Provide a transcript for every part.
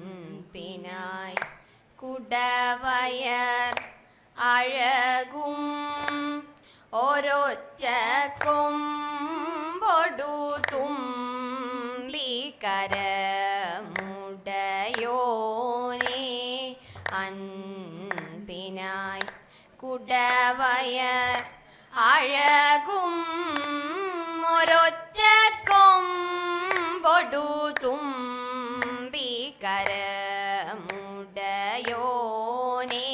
അൻപിനായി കുടവയർ അഴകും ഒരൊറ്റ കൊമ്പൊടു തുമ്പിക്കരമുടയോനേ അൻപിനായി കുടവയർ അഴകും ഒരൊറ്റ കൊമ്പൊടു തുമ്പിക്കരമുടയോനേ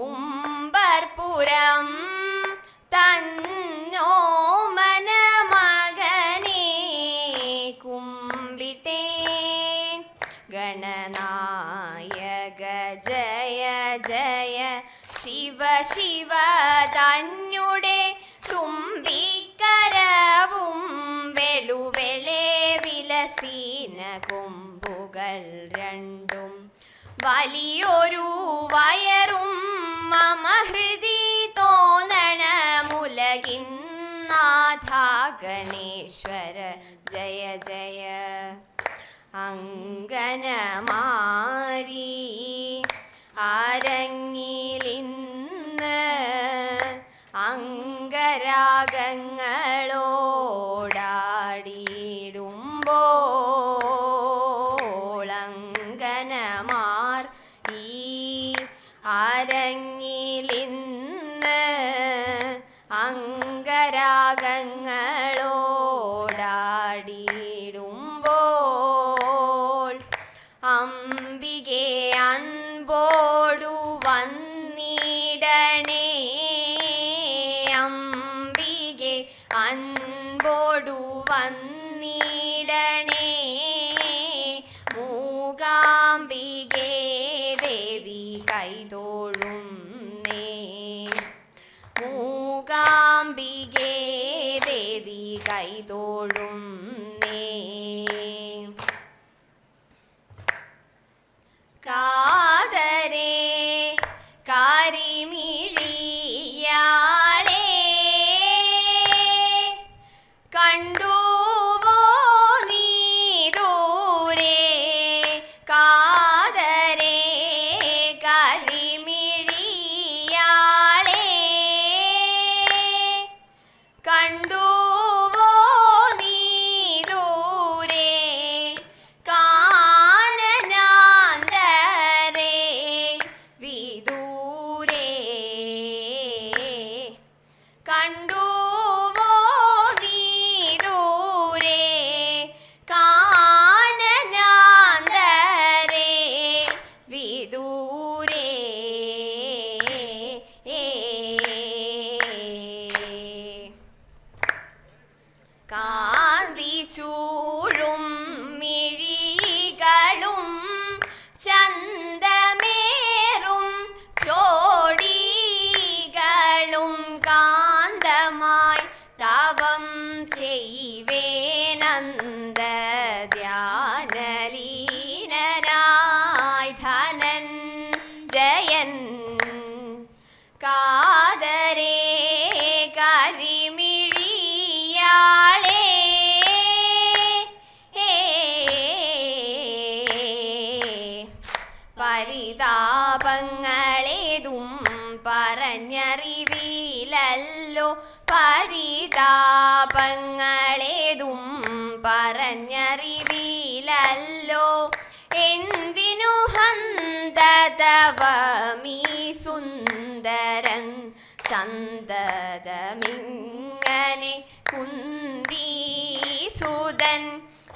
ഉമ്പർപുരം തന്നോമന മകനേ കുമ്പിട്ടേൻ ഗണനായക ജയ ജയ ശിവ ശിവ തന്നുടെ തുമ്പിക്കരവും വെളുവെളെ വിലസീന കൊമ്പുകൾ രണ്ടും വലിയൊരു വയറും മമ ഹൃദി തോന്നണമുലകിന്നാഥ ഗണേശ്വര ജയ ജയ അങ്കനമാരി അരങ്ങിലിന്ന് അംഗരാഗങ്ങളോടാടിയിടുമ്പോൾ അങ്കനമാർ ഈ അരങ്ങിലിന്ന് അംഗരാഗങ്ങളോടാടിയിടുമ്പോൾ അംബികെ അൻപോടു വന്നിടണേ അംബികെ അൻപോടു വന്നിടണേ മൂകാംബികെ ദേവി കൈതൊഴുന്നേ മൂകാംബികെ ദേവി കൈതൊഴുന്നേ കാതരേ കരിമിഴിയാളെ കണ്ടുവോ നീ ദൂരെ കാതരേ കരിമിഴിയാളെ കണ്ടുവോ നീ ദൂരെ കാനനാന്തരേ വിദൂരേ കണ്ടുവോ നീ ദൂരെ കാനനാന്തരേ വിദൂരേ കാന്തി ചൂഴും മിഴികളും ചന്തമേറും ചോടികളും കാന്തമായി തവം ചെയ്വേനന്ദ ധ്യാനലീനനായി ധനൻ ജയൻ കാതരേ കരിമിഴിയാളെ പരിതാപങ്ങളേതും പറഞ്ഞറിവിലല്ലോ പരിതാപങ്ങളേതും പറഞ്ഞറിവിലല്ലോ എന്തിനു ഹന്തതവമീ സുന്ദരൻ സന്തതമിങ്ങനെ കുന്തീസുതൻ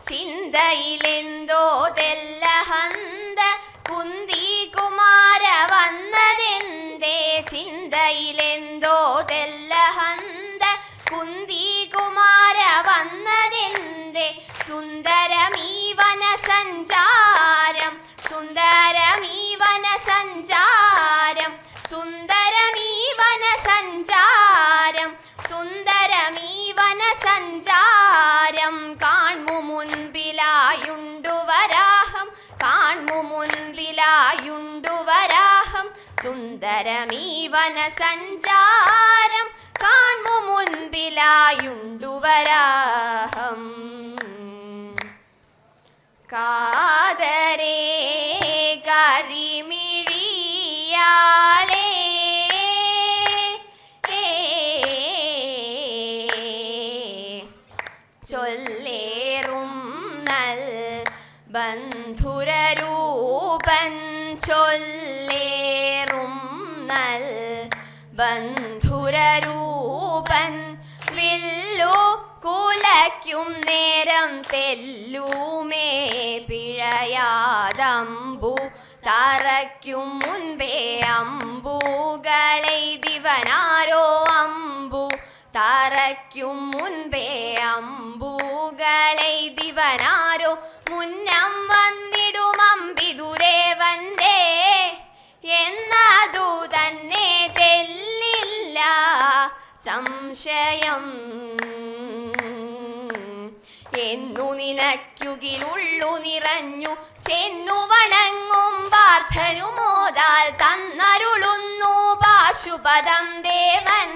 ചിന്തയിലെന്തോ തെല്ലഹന്ത കുന്തികുമാര വന്നതെന്തേ ചിന്തയിലെന്തോ തെല്ലഹന്ത കുന്തികുമാര വന്നതെന്തേ സുന്ദരമീവന സഞ്ചാരം സുന്ദരമീവന സഞ്ചാരം സുന്ദരമീവന സഞ്ചാരം സുന്ദരമീവന സഞ്ചാരം കാൺമു മുൻപിലായുണ്ടു വരാഹം കാൺമു മുൻപിലായുണ്ടു വരാഹം സുന്ദരമീവന സഞ്ചാരം കാൺമു മുൻപിലായുണ്ടു വരാഹം കാതരേ കരിമിഴിയാളേ ചൊല്ലേറും നൽ ബന്ധുരരൂപൻ ചൊല്ലേറും നൽ ബന്ധുരരൂപൻ വില്ലു കുലയ്ക്കും നേരം തെല്ലുമേ പിഴയാതമ്പു തറയ്ക്കും മുൻപേ അമ്പുകളെയ്തിവനാരോ അമ്പു തറയ്ക്കും മുൻപേ അമ്പുകളെയ്തിവനാരോ മുന്നം വന്നിടും അമ്പിതുദേവന്റെ എന്നതു തന്നെ തെല്ലില്ല സംശയം. എന്നു നിനക്കുകിലുള്ളു നിറഞ്ഞു ചെന്നു വണങ്ങും പാർത്ഥനുമോദാൽ തന്നരുളുന്നു പാശുപദം ദേവൻ.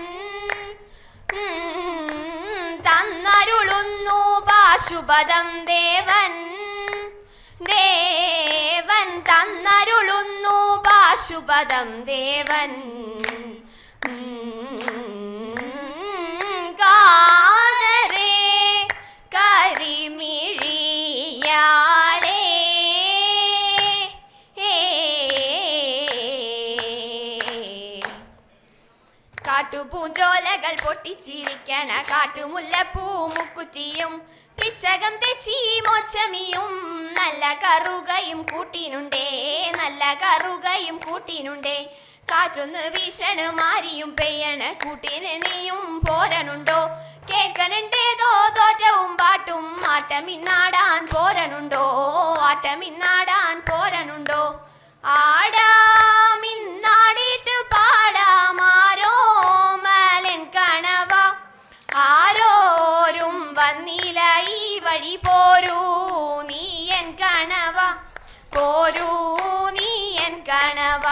തന്നരുളുന്നു പാശുപദം ദേവൻ. ദേവൻ തന്നരുളുന്നു പാശുപദം ദേവൻ. കാതരേ കരിമിഴിയാളേ കാട്ടുപൂഞ്ചോലകൾ പൊട്ടിച്ചിരിക്കണ കാട്ടുമുല്ലപ്പൂ മുക്കുറ്റിയും പിച്ചകം തെച്ചി മോച്ചമിയും നല്ല കറുകയും കൂട്ടിനുണ്ടേ നല്ല കറുകയും കൂട്ടിനുണ്ടേ. കാറ്റൊന്ന് വീശണ് മാരിയും പെയ്യണ കൂട്ടിന് നീയും പോരനുണ്ടോ? കേൾക്കനുണ്ടേതോ തോറ്റവും പാട്ടും ആട്ടമിന്നാടാൻ പോരനുണ്ടോ? ആട്ടമിന്നാടാൻ പോരനുണ്ടോ? ആടാമിന്നാടിയിട്ട് പാടാമാരോ മലൻ കണവ ആരോരും വന്നില്ല ഈ വഴി പോരൂ നീയൻ കണവ പോരൂ നീയൻ കണവ.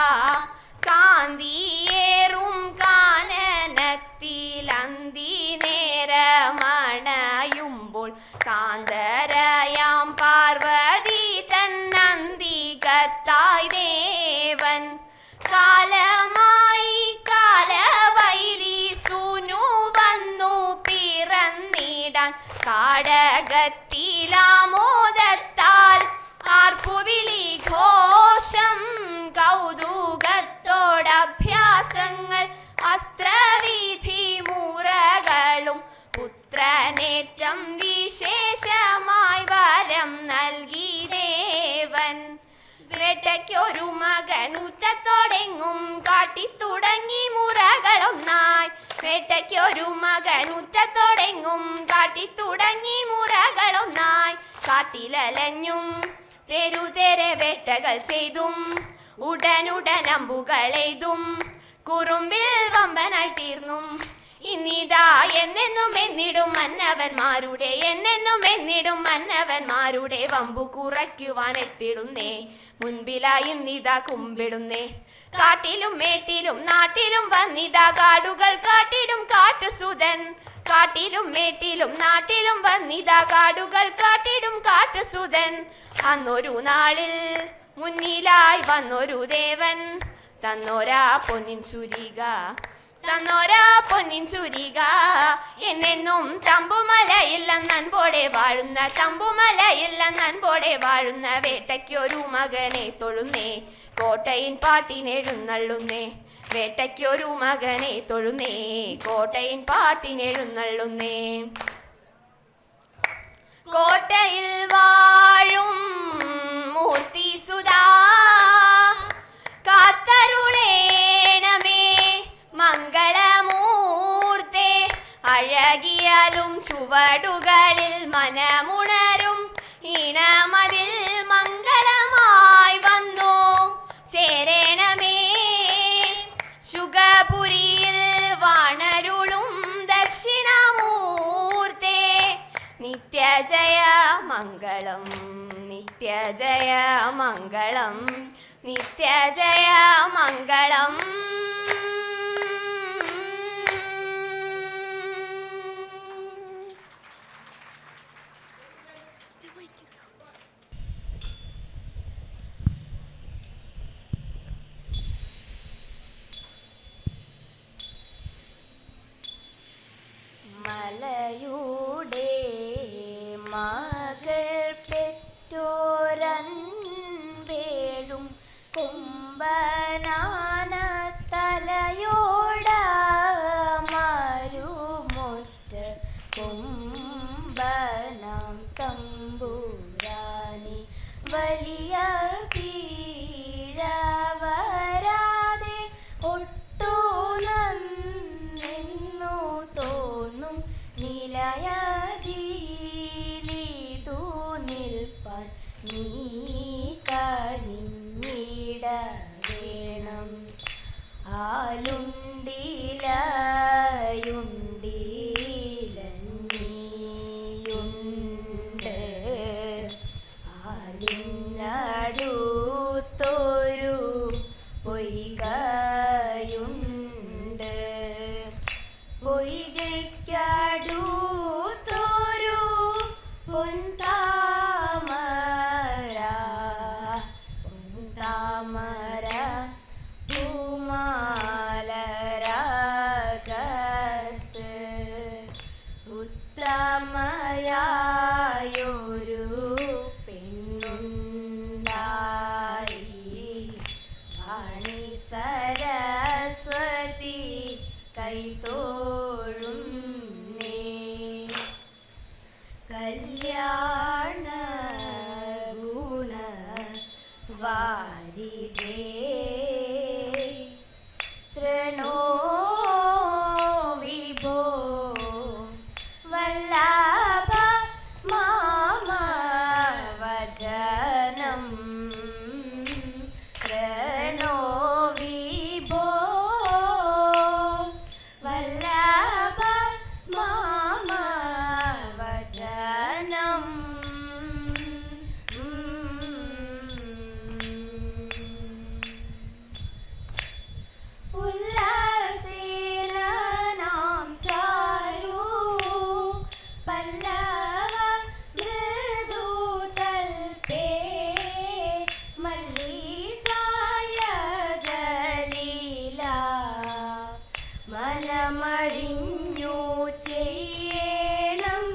കാന്തിയേറും കാനനത്തിലന്തി നേരമണയുമ്പോൾ കാന്തരയാം പാർവതി തന്നന്തികത്തായി ദേവൻ കാലമായി കാലവൈരി സൂനു വന്നു പിറന്നിടാൻ കാടകത്തിലാമോദത്താൽ ആർപ്പുവിളി ഘോഷം കൗതുകത്തോടഭ്യാസങ്ങൾ അസ്ത്രവിധി മുറകളും പുത്രനേറ്റം വിശേഷമായി വരം നൽകി ദേവൻ. വേട്ടയ്ക്കൊരു മകനുറ്റത്തോടെങ്ങും കാട്ടിത്തുടങ്ങി മുറകളൊന്നായി. വേട്ടയ്ക്കൊരു മകനുറ്റത്തോടെങ്ങും കാട്ടിത്തുടങ്ങി മുറകളൊന്നായി. കാട്ടിലലഞ്ഞും തെരുതെരെ വേട്ടകൾ ചെയ്തും ഉടനുടൻ അമ്പുകളെയ്തും കുറുമ്പിൽ വമ്പനായി തീർന്നും. ഇന്നിതാ എന്നെന്നും എന്നിടും മന്നവന്മാരുടെ എന്നെന്നും എന്നിടും മന്നവന്മാരുടെ വമ്പു കുറയ്ക്കുവാൻ എത്തിടുന്നേ. മുൻപിലായി ഇന്നിതാ കുമ്പിടുന്നേ. കാട്ടിലും മേട്ടിലും നാട്ടിലും വന്നിതാ കാടുകൾ കാട്ടിടും കാട്ടുസുതൻ. കാട്ടിലും മേട്ടിലും നാട്ടിലും വന്നിതാ കാടുകൾ കാട്ടിടും കാട്ടുസുതൻ. അന്നൊരു നാളിൽ മുന്നിലായി വന്നൊരു ദേവൻ തന്നോരാ പൊന്നിൻ ചുരിക തന്നോരാ പൊന്നിൻ ചുരിക. എന്നെന്നും തമ്പുമലയിൽ നൻപോടെ വാഴുന്ന തമ്പുമലയിൽ നൻപോടെ വാഴുന്ന വേട്ടയ്ക്കൊരു മകനെ തൊഴുന്നേ. കോട്ടയിൻ പാട്ടിനെഴുന്നള്ളുന്നേ. വേട്ടയ്ക്കൊരു മകനെ തൊഴുന്നേ. കോട്ടയിൻ പാട്ടിനെഴുന്നള്ളുന്നേ. കോട്ടയിൽ വാഴും മൂർത്തി സുധാ കാത്തരുളേണമേ മംഗളമൂർത്തേ. അഴകിയാലും ചുവടുകളിൽ മനമുണരും ഇണമതിൽ മംഗളമായി വന്നു ചേരണമേ. ശുഗപുരിയിൽ വാണരുളും ദക്ഷിണമൂർത്തേ. നിത്യജയ മംഗളം നിത്യജയ മംഗളം നിത്യജയ മംഗളം. കുംഭനാന തലയോട മരുമൊറ്റ കുംഭനാം തമ്പുരാനി വലിയ പീഴ വരാതെ ഒട്ടു നന്നു തോന്നും നിലയതിലിതു നിൽപ്പാൻ നീ കനിഞ്ഞിടവേണം ആലുണ്ടിലയുണ്ടിലഞ്ഞിയുണ്ട് ആലിനടുത്തൊരു പൊയ്കയുണ്ട് പൊയ്കയ്ക്കടുത്തൊരു പൊൻതാമര പൊൻതാമര പൂമാലരകത്ത് ഉത്തമയായൊരു പെണ്ണുണ്ടായി വാണി സരസ്വതി കൈത്തോഴുന്നേ കല്യാണ ഗുണ വാരിദേ ശൃണോ വിഭോ വല്ലഭ മാമ വചനം ശൃണോ വിഭോ വല്ലഭ മാമ വചനം ഉല്ലാസേനാം ചാരു പല്ലവ മൃദുതൽപേ മല്ലീസായ ഗലീല മനമഴിഞ്ഞു ചെയ്യണം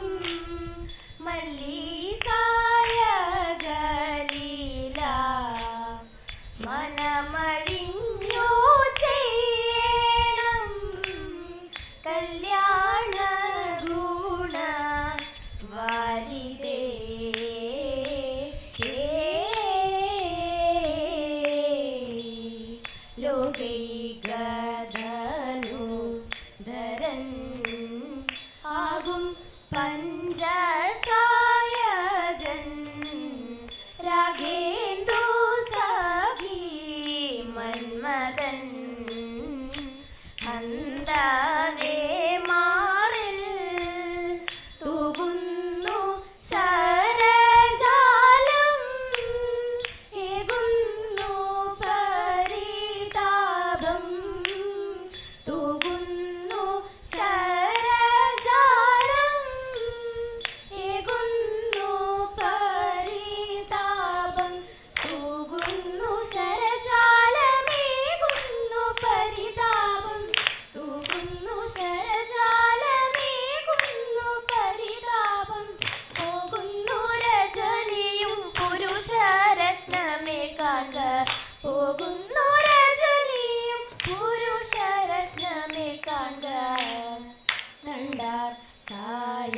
മല്ലീസായ ഗലീല മനമഴിഞ്ഞു ചെയ്യണം കല്യാണ ഗുണ വാരിദേ ലോകൈകധനു ധരൻ ആകും പഞ്ചസായകൻ രാഗേന്ദു സഖി മന്മഥൻ അന്തവേ മാറിൽ തൂകുന്നു ശരജാലം ഏകുന്നു പരിതാപം തൂകുന്നു ശരജാലം ഏകുന്നു പരിതാപം തൂകുന്നു ശരജാലമേകുന്നു പരിതാപം തൂകുന്നു ശരജാലമേകുന്നു പരിതാപം പോകുന്നു രജനിയും പുരുഷരത്നമേ കാണുക പോകുന്നു രജനിയും പുരുഷരത്നമേ കാണുക കണ്ടാർ സായകരൂപ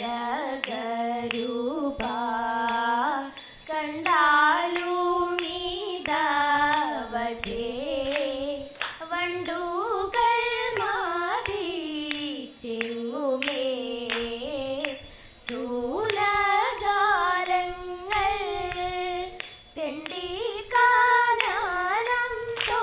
കണ്ടാലുമീതവജേ വണ്ടുകൾ മാതി ചെങ്ങുമേ സൂലജാലങ്ങൾ തെണ്ടി കാനനം തോ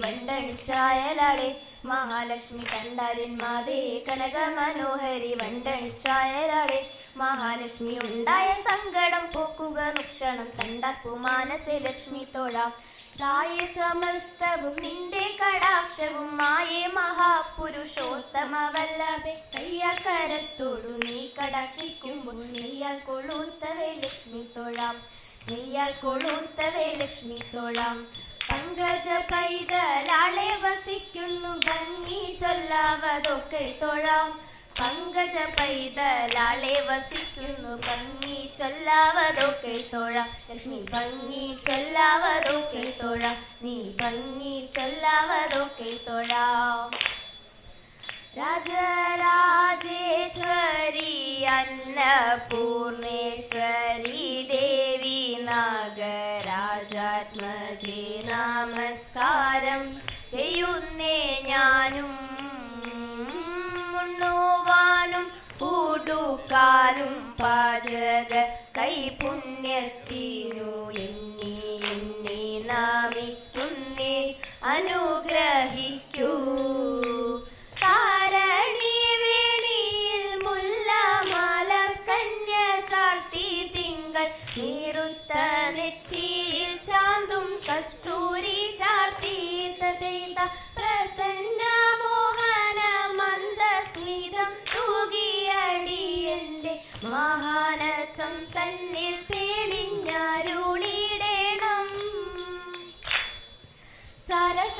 വണ്ടണിച്ചായലാളെ മഹാലക്ഷ്മി കണ്ടാലിൻ മാതേ കനക മനോഹരി വണ്ടണിച്ചായലാളെ മഹാലക്ഷ്മി ഉണ്ടായ സങ്കടം പോക്കുക നുക്ഷണം കണ്ടപ്പു മാനസേ ലക്ഷ്മി തൊഴാം തായേ സമസ്തവും നിന്റെ കടാക്ഷവും മായേ മഹാപുരുഷോത്തമ വല്ലഭേ കയ്യാൽ കരത്തോടു നീ കടാക്ഷിക്കുമ്പോൾ നെയ്യാൽ കൊളുത്തവേ ലക്ഷ്മി തൊഴാം നെയ്യാൽ കൊളുത്തവേ ലക്ഷ്മി തൊഴാം പങ്കജ പൈതലാളെ വസിക്കുന്നു ഭംഗി ചൊല്ലാവതൊക്കെ തൊഴാം പങ്കജ പൈതലാളെ വസിക്കുന്നു ഭംഗി ചൊല്ലാവതൊക്കെ തൊഴാം ലക്ഷ്മി ഭംഗി ചൊല്ലാവതൊക്കെ തൊഴാം നീ ഭംഗി ചൊല്ലാവതൊക്കെ തൊഴാം രാജരാജേശ്വരി അന്നപൂർണേശ്വരി ദേവി നാഗരാജാത്മജേ നമസ്കാരം ചെയ്യുന്നേ ഞാനും ഉണ്ണുവാനും ഉടുക്കാനും പാചക കൈപുണ്യത്തിനു എണ്ണി എണ്ണി നാമിക്കുന്നേ അനുഗ്രഹിക്കൂ താരണി വേണിയിൽ മുല്ല മലർ കന്യ ചാർത്തി തിങ്കൾ നീറുത്ത നെറ്റിയിൽ ചാന്തും കസ്തൂരി ചാർത്തി തതൈത പ്രസന്ന മോഹന മന്ദസ്മിതം തൂകിയടിയന്റെ മഹാനസം തന്നിൽ തെളിഞ്ഞരുളിടേണം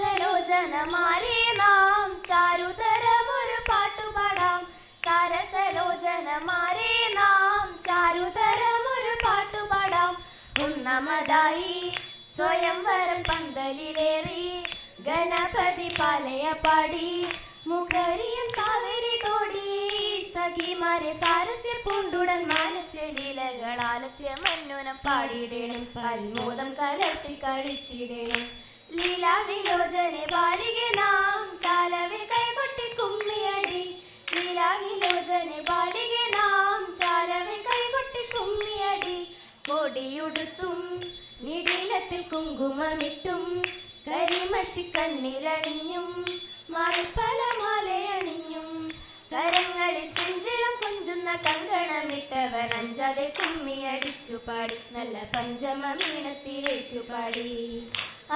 സരസലോചനമാരെ നാം ചാരുതരമൊരു പാട്ടുപാടാം സരസലോചനമാരെ നാം ചാരുതരമൊരു പാട്ടുപാടാം ഒന്നാമതായി സ്വയംവരം പന്തലിലേറി ഗണപതി പാലയ പാടി മുഖരിയും സാവരി തോടി സഖിമാരെ സാരസ്യ പൂണ്ടുടൻ മാനസ്യ ലീലകൾ ആലസ്യ മന്നൂനം പാടിയിടേണം പൽമോദം കലർത്തി കളിച്ചിടേണം ലീലാവിലോചനെ ബാലികെ നാം ചാലവെ കൈകൊട്ടി കുമ്മിയടി ലീലാവിലോചനെ ബാലികെ നാം ചാലവെ കൈകൊട്ടി കുമ്മിയടി കൊടിയുടുത്തും നിടിലത്തിൽ കുങ്കുമമിട്ടും കരിമഷി കണ്ണിലണിഞ്ഞും മാറിപ്പല മാലയണിഞ്ഞും കരങ്ങളിൽ ചെഞ്ചിലം കൊഞ്ചുന്ന കങ്കണമിട്ടവൻ അഞ്ചാതെ കുമ്മിയടിച്ചു പാടി നല്ല പഞ്ചമ മീണത്തിലേക്കു പാടി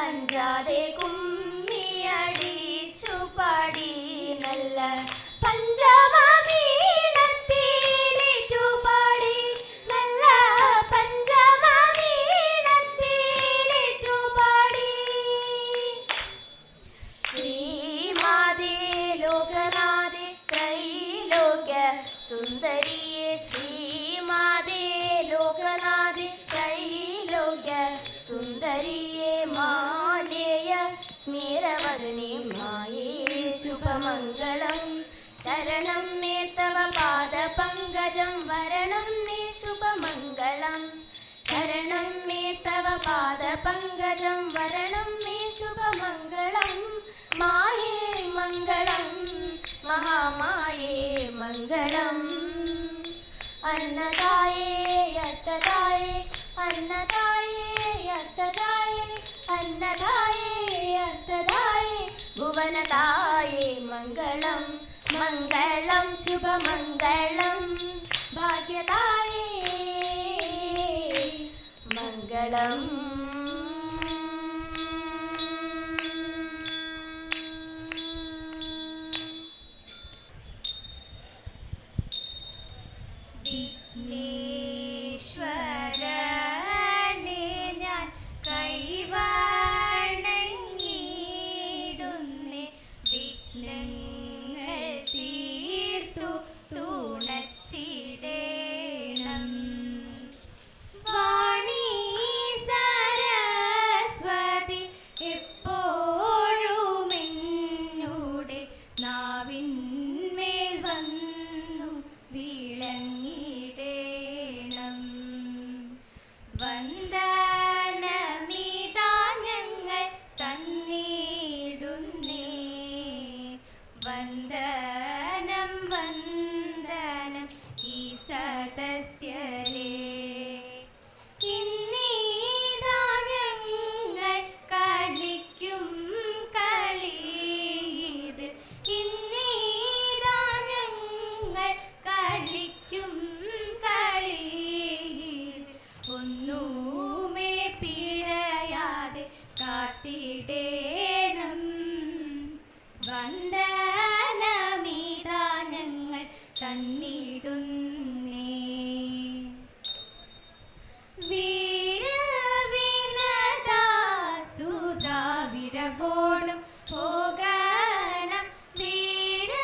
അഞ്ചാതെ കുമ്മിയടിച്ചു പാടി നല്ല പഞ്ചമ മീണത്തിലേക്കു പാടി നല്ല പഞ്ചമ മീണത്തിലേക്കു പാടി ശ്രീമാതേ ലോകനാഥേ ത്രൈലോക്യ സുന്ദരിയേ ശ്രീമാതേ ലോകനാഥേ ത്രൈലോക്യ സുന്ദരിയേ മാലേയ സ്മിരവദനേ മായേ ശുഭമംഗളം ശരണം മേ തവ പാദപങ്കജം വരണം മേ ശുഭമംഗളം ശരണം മേ തവ പാദപങ്കജം വരണം മേ ശുഭമംഗളം മായേ മംഗളം മഹാമായേ മംഗളം അന്നദായേ അത്തദായേ അന്നദായേ അത്തദായേ അന്നദായേ അത്തദായേ ഭുവനദായേ മംഗളം മംഗളം ശുഭമംഗളം ഭാഗ്യദായേ മംഗളം വിഘ്നേശ്വരനെ ഞാൻ കൈവണങ്ങിടുന്നേ വിഘ്നങ്ങൾ തീർത്തു തുണച്ചിടേണം വാണീ പോകണം വീരവിനതാ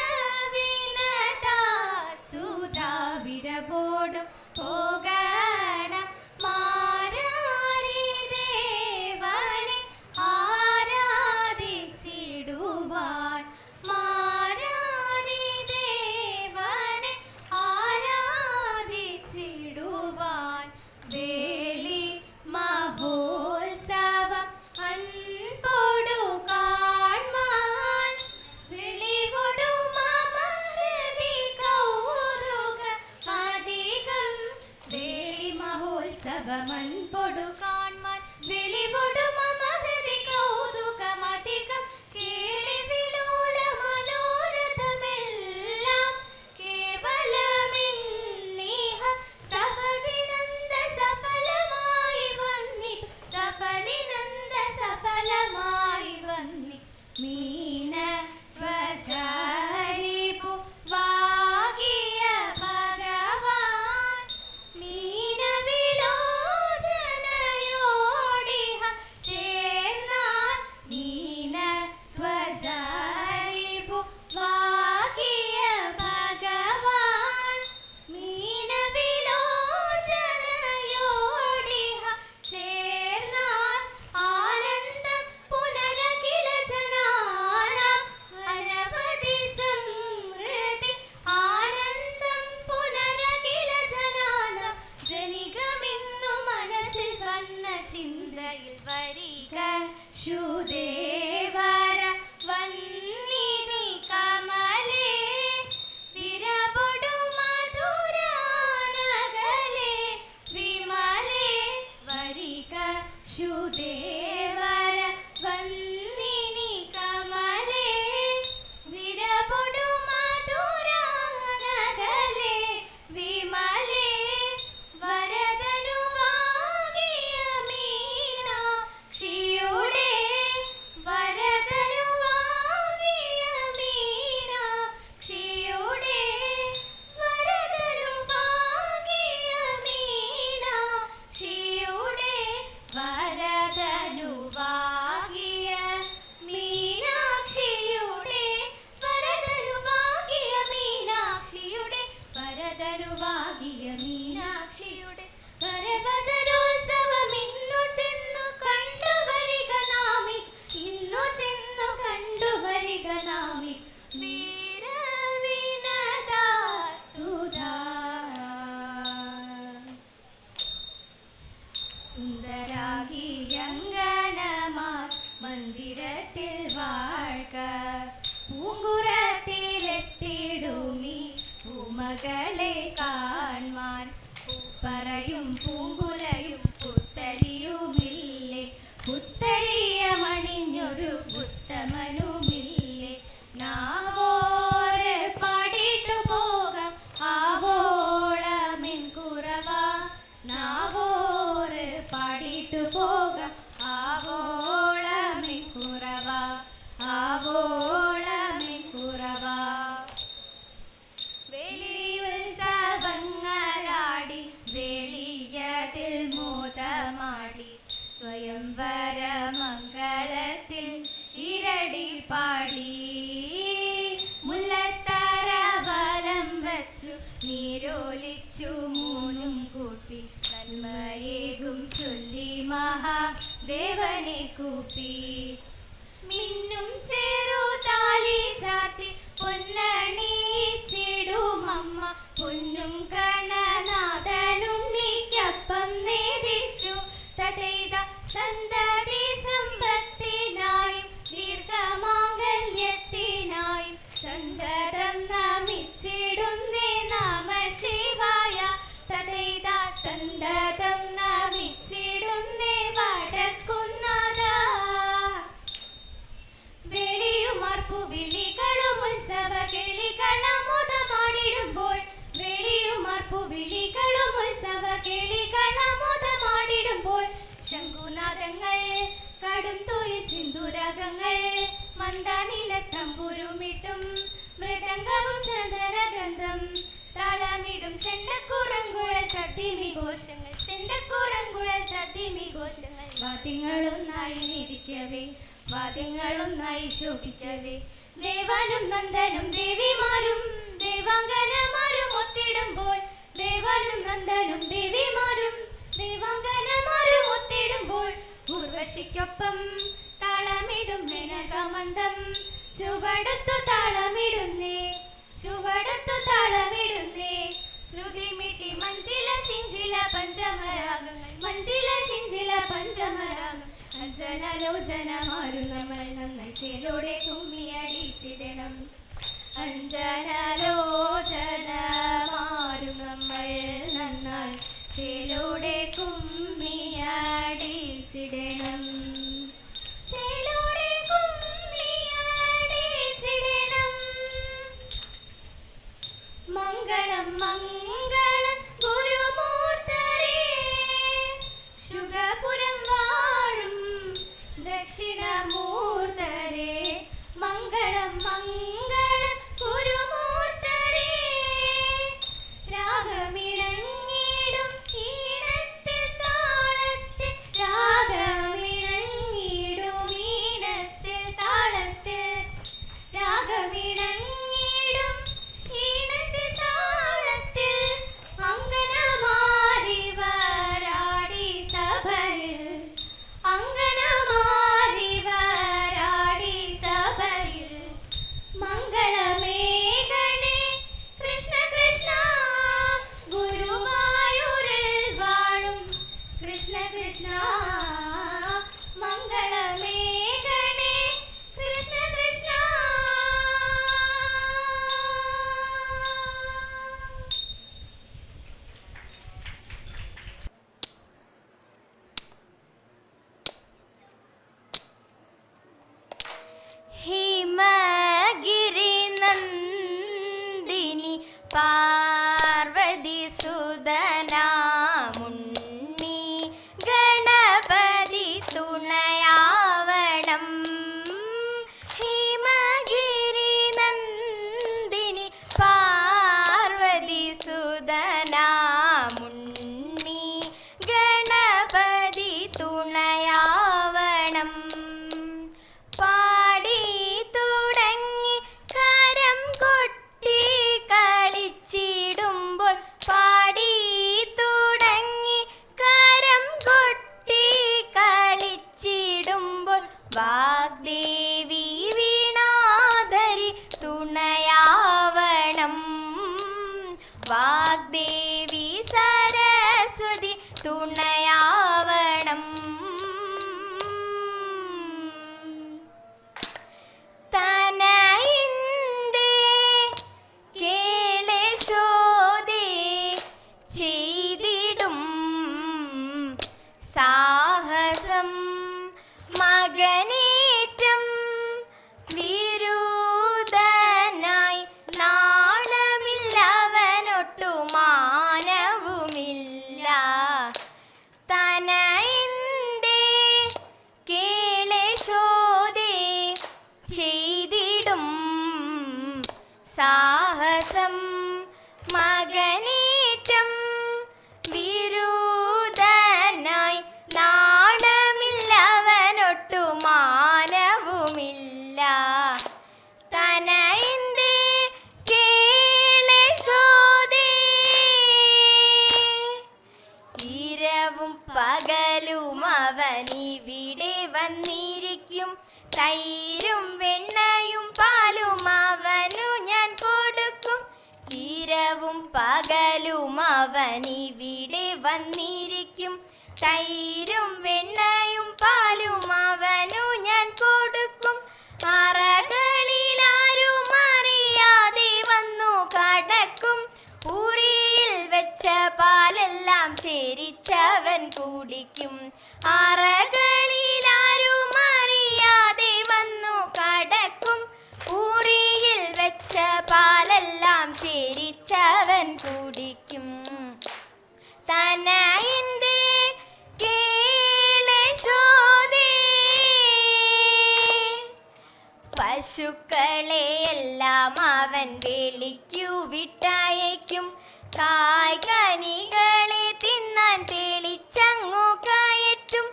സുധാവിരവോടും പോകണം മാരാരി ദേവനെ ആരാധിച്ചിടുവാൻ മാരാരി ദേവനെ ആരാധിച്ചിടുവാൻ വേലി മഹോത്സവം അൻപോടു കാൺമാൻ വെളിവൊടും അമൃതി കൗതുക അധികം വേലി മഹോത്സവം അൻപോടു കാൺമാൻ വെളിവൊടും അമൃതി കൗതുകമധികം കേളി വിലോല മനോരഥമെല്ലാം കേവലമിന്നീഹ സഫദിനന്ദ സഫലമായി വന്നിട്ടു സഫദിനന്ദ സഫലമായി വന്നി മീന ധ്വജരിപു വാകിയ ഭഗവാൻ മീന വിലോചനയോടിഹ ചേർന്നാൽ മീന ധ്വജരിപു വാകിയ ഭഗവാൻ മീന വിലോചനയോടിഹ ചേർന്നാൽ ആനന്ദം പുനരഖില ജനാനാം അനവധി സമൃദ്ധി ആനന്ദം പുനരഖില ജനാനാം ജനികമിന്നു മനസ്സിൽ വന്ന ചിന്തയിൽ വരിക ശുദേവര വന്നിനി കമലേ വിരവൊടു മധുരാനകലേ വിമലേ വരിക ശുദേവര വന്നിനി കമലേ വിരവൊടു മധുരാനകലേ വിമലേ വരദനുവാകിയ മീനാക്ഷിയുടെ വരദനുവാകിയ മീനാക്ഷിയുടെ വരദനുവാകിയ മീനാക്ഷിയുടെ വരദനുവാകിയ മീനാക്ഷിയുടെ വരദനുവാകിയ മീനാക്ഷിയുടെ വരദനുവാകിയ മീനാക്ഷിയുടെ വരവദരോത്സവം ഇന്നു ചെന്നു കണ്ടുവരിക നാമി ഇന്നു ചെന്നു കണ്ടുവരിക നാമി വീരവിനതാ സുധാ സുന്ദരാകിയങ്കണമാ മന്ദിരത്തിൽ വാഴ്ക പൂങ്കുറത്തിലെത്തിടുമീ പൂമകളെ കാൺമാൻ പൂപ്പറയും പൂങ്കുലയും പുത്തരിയുമില്ലേ പുത്തരിയമണിഞ്ഞൊരു ഉത്തമനുമില്ലേ നാവോറ് പാടിട്ടു പോകാം ആവോളമിൻ കുറവാ നാവോറ് പാടിട്ടു പോകാം ആവോളമിൻ കുറവാ ആവോളമിൻ കുറവാ വെളിയുത്സവങ്ങളാടി വെളിയതിൽ മോദമാടി സ്വയംവര മംഗളത്തിൽ ഇരടി പാടി മുല്ലത്തറ വലം വച്ചു നീരോലിച്ചു മൂന്നും കൂട്ടി നന്മയേകും ചൊല്ലി മഹാദേവനെ കൂപ്പി മിന്നും ചേരു താലി ചാർത്തി പൊന്നണിച്ചിടുമമ്മ പൊന്നും കണനാഥനുണ്ണിക്കപ്പം നേദിച്ചു തഥൈത സന്തതി സമ്പത്തിനായും ദീർഘമാംഗല്യത്തിനായും സന്തതം നമിച്ചിടുന്നേ നമ ശിവായ തഥൈത സന്തതം നമിച്ചിടുന്നേ വടക്കുന്നാഥ വെളിയുമാർപ്പു വിളികളും ഉത്സവ കിളികളമുതമാടിടുമ്പോൾ വെളിയുമാർപ്പു വിളികളും ഉത്സവ കിളികളമുതമാടിടുമ്പോൾ ശംഖുനാദങ്ങൾ കടുംതൊലി സിന്ദൂരകങ്ങൾ മന്ദനിലത്തമ്പുരുമിട്ടും മൃദംഗവും ചന്ദനഗന്ധം താളമിടും ചെണ്ടക്കുറങ്കുഴൽ ചത്തിമിഘോഷങ്ങൾ ചെണ്ടക്കുറങ്കുഴൽ ചത്തിമിഘോഷങ്ങൾ വാദ്യങ്ങളൊന്നായി നിരിക്കവേ വാദ്യങ്ങളൊന്നായി ശോഭിക്കവേ ദേവാനും നന്ദനും ദേവിമാരും ദേവാംഗനമാരും ഒത്തിടുമ്പോൾ ദേവാനും നന്ദനും ദേവിമാരും ദേവാംഗനമാരും ഒത്തിടുമ്പോൾ ഉർവശിക്കൊപ്പം താളമിടും മേനകമന്ദം ചുവടത്തു താളമിടുന്നേ ശ്രുതി മിട്ടി മഞ്ചില ശിഞ്ചില പഞ്ചമരാഗങ്ങൾ മഞ്ചില ശിഞ്ചില പഞ്ചമരാഗം അഞ്ജനലോചനമാരും നമ്മൾ നന്നായി ചേലോടെ കുമ്മിയടിച്ചിടണം അഞ്ജനലോചനമാരും നമ്മൾ നന്നായി ചേലോടെ കുമ്മിയടിച്ചിടണം ചേലോടെ കുമ്മിയടിച്ചിടണം മംഗളം മംഗളം ഗുരുമൂർത്തരേ ശുഗപുരം വാഴും ദക്ഷിണമൂർത്തരേ മംഗളം മംഗളം ഗുരുമൂർത്തരേ രാഗമിണങ്ങിടും ഈണത്തിൽ താളത്തിൽ രാഗമിണങ്ങിടും ഈണത്തിൽ താളത്തിൽ രാഗമിണങ്ങിടും ഈണത്തിൽ താളത്തിൽ അങ്കനമാരി വരാടി സഭയിൽ അങ്കനമാരി വരാടി സഭയിൽ മംഗളമേഘണേ കൃഷ്ണ കൃഷ്ണ ഗുരുവായൂരിൽ വാഴും കൃഷ്ണ കൃഷ്ണ മംഗളമേഘണേ കൃഷ്ണ കൃഷ്ണ ഹിമഗിരി നന്ദിനി പാർവതി സുതനാമുണ്ണി ഗണപതി തുണയാവണം ഹിമഗിരി നന്ദിനി പാർവതി സുതനാമുണ്ണി ഗണപതി തുണയാവണം പാടി തുടങ്ങി കരം കൊട്ടി കളിച്ചിടുമ്പോൾ പാടി തുടങ്ങി കരം കൊട്ടി കളിച്ചിടുമ്പോൾ വാഗ്ദേവി വീണാധരി തുണയാവണം വാഗ്ദേവി സരസ്വതി തുണയാവണം തനയിന്റെ കേളശോദേ ചെയ്തിടും സാഹസം മകനേറ്റം വിരുദ്ധനായി നാണമില്ലവനൊട്ടു മാനവുമില്ല തനയിന്റെ കേളശോദേ ചെയ്തിടും സാഹസം മകനേറ്റം വിരുദ്ധനായി നാണമില്ലവനൊട്ടു മാനവുമില്ല തനയിന്റെ കേളശോദേ ഇരവും പകലും അവനിവിടെ വന്നിരിക്കും തൈരും വെണ്ണയും പാലും അവനു ഞാൻ കൊടുക്കും ഇരവും പകലും അവനിവിടെ വന്നിരിക്കും തൈരും വെണ്ണയും പാലും അവനു ഞാൻ കൊടുക്കും അറകളിലാരും അറിയാതെ വന്നു കടക്കും ഊരിയിൽ വെച്ച പാലെല്ലാം ചേരിച്ചവൻ കുടിക്കും അറകളിലാരും അറിയാതെ വന്നു കടക്കും ഊരിയിൽ വെച്ച പാലെല്ലാം ചേരിച്ചവൻ കുടിക്കും തനയിന്റെ കേളശോദേ പശുക്കളെയെല്ലാം അവൻ വേളിക്കു വിട്ടയക്കും കായ്കനികളെ തിന്നാൻ തെളിച്ചങ്ങു കയറ്റും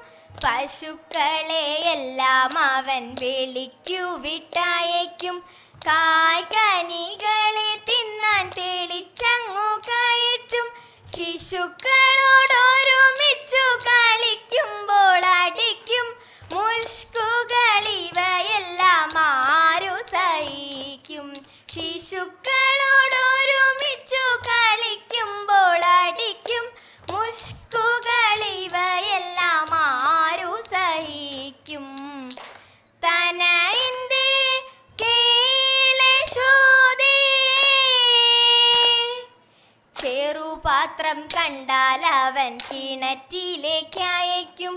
പശുക്കളെ എല്ലാം അവൻ വെളിക്കു വിട്ടയക്കും. കായ്കനികളെ തിന്നാൻ തെളിച്ചങ്ങു കയറ്റും. ശിശുക്കളോടൊരുമിച്ചു കളിക്കുമ്പോൾ അടിക്കും. മുഷ്കുകളിവയെല്ലാം ആരു സഹിക്കും? ശിശുക്കളോടൊരുമിച്ചു കളിക്കുമ്പോൾ അടിക്കും. മുഷ്കുകളിവയെല്ലാം ആരു സഹിക്കും? തനയിന്തേ കേളശോദേ. ചെറുപാത്രം കണ്ടാൽ അവൻ കിണറ്റിലേക്കയക്കും.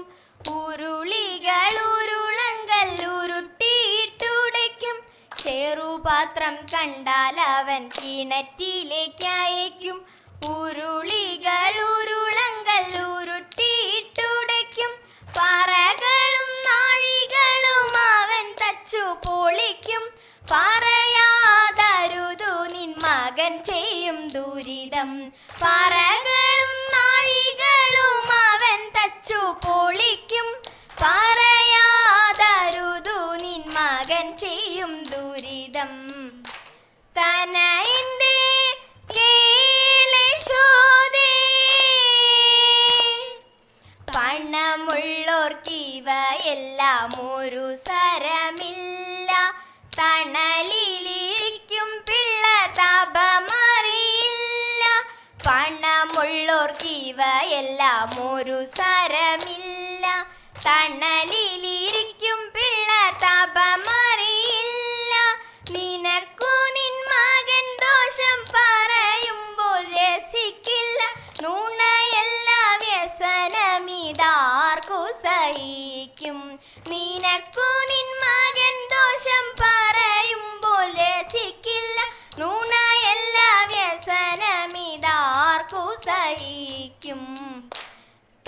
ഉരുളികൾ ഉരുളങ്കൽ ഉരുട്ടിയിട്ടുടയ്ക്കും. ചെറുപാത്രം കണ്ടാൽ അവൻ കിണറ്റിലേക്കയക്കും. ഉരുളികൾ ഉരുളങ്കൽ ഉരുട്ടിയിട്ടുടയ്ക്കും. പറകളും നാഴികളും അവൻ തച്ചു പൊളിക്കും. പറയാതരുതു നിൻ മകൻ ചെയ്യും ദുരിതം. പറകളും നാഴികളും അവൻ തച്ചു പൊളിക്കും. പറയാതരുതു നിൻ മകൻ ചെയ്യും ദുരിതം. തനയിന്തേ കേളശോദേ. പണമുള്ളോർക്കിവയെല്ലാം ഒരു സരമില്ല. തണലിലിരിക്കും പിള്ളേർ താപമറിയില്ല. പണമുള്ളോർക്കിവയെല്ലാം ഒരു സരമില്ല. തണലിലിരിക്കും പിള്ളേർ താപമറിയില്ല. നിനക്കു നിൻ മകൻ ദോഷം പറയുമ്പോൾ രസിക്കില്ല. നുണയല്ല വ്യസനമിതാർക്കു സഹിക്കും? നിനക്കു നിൻ മകൻ ദോഷം പറയുമ്പോൾ രസിക്കില്ല. നുണയല്ല വ്യസനമിതാർക്കു സഹിക്കും?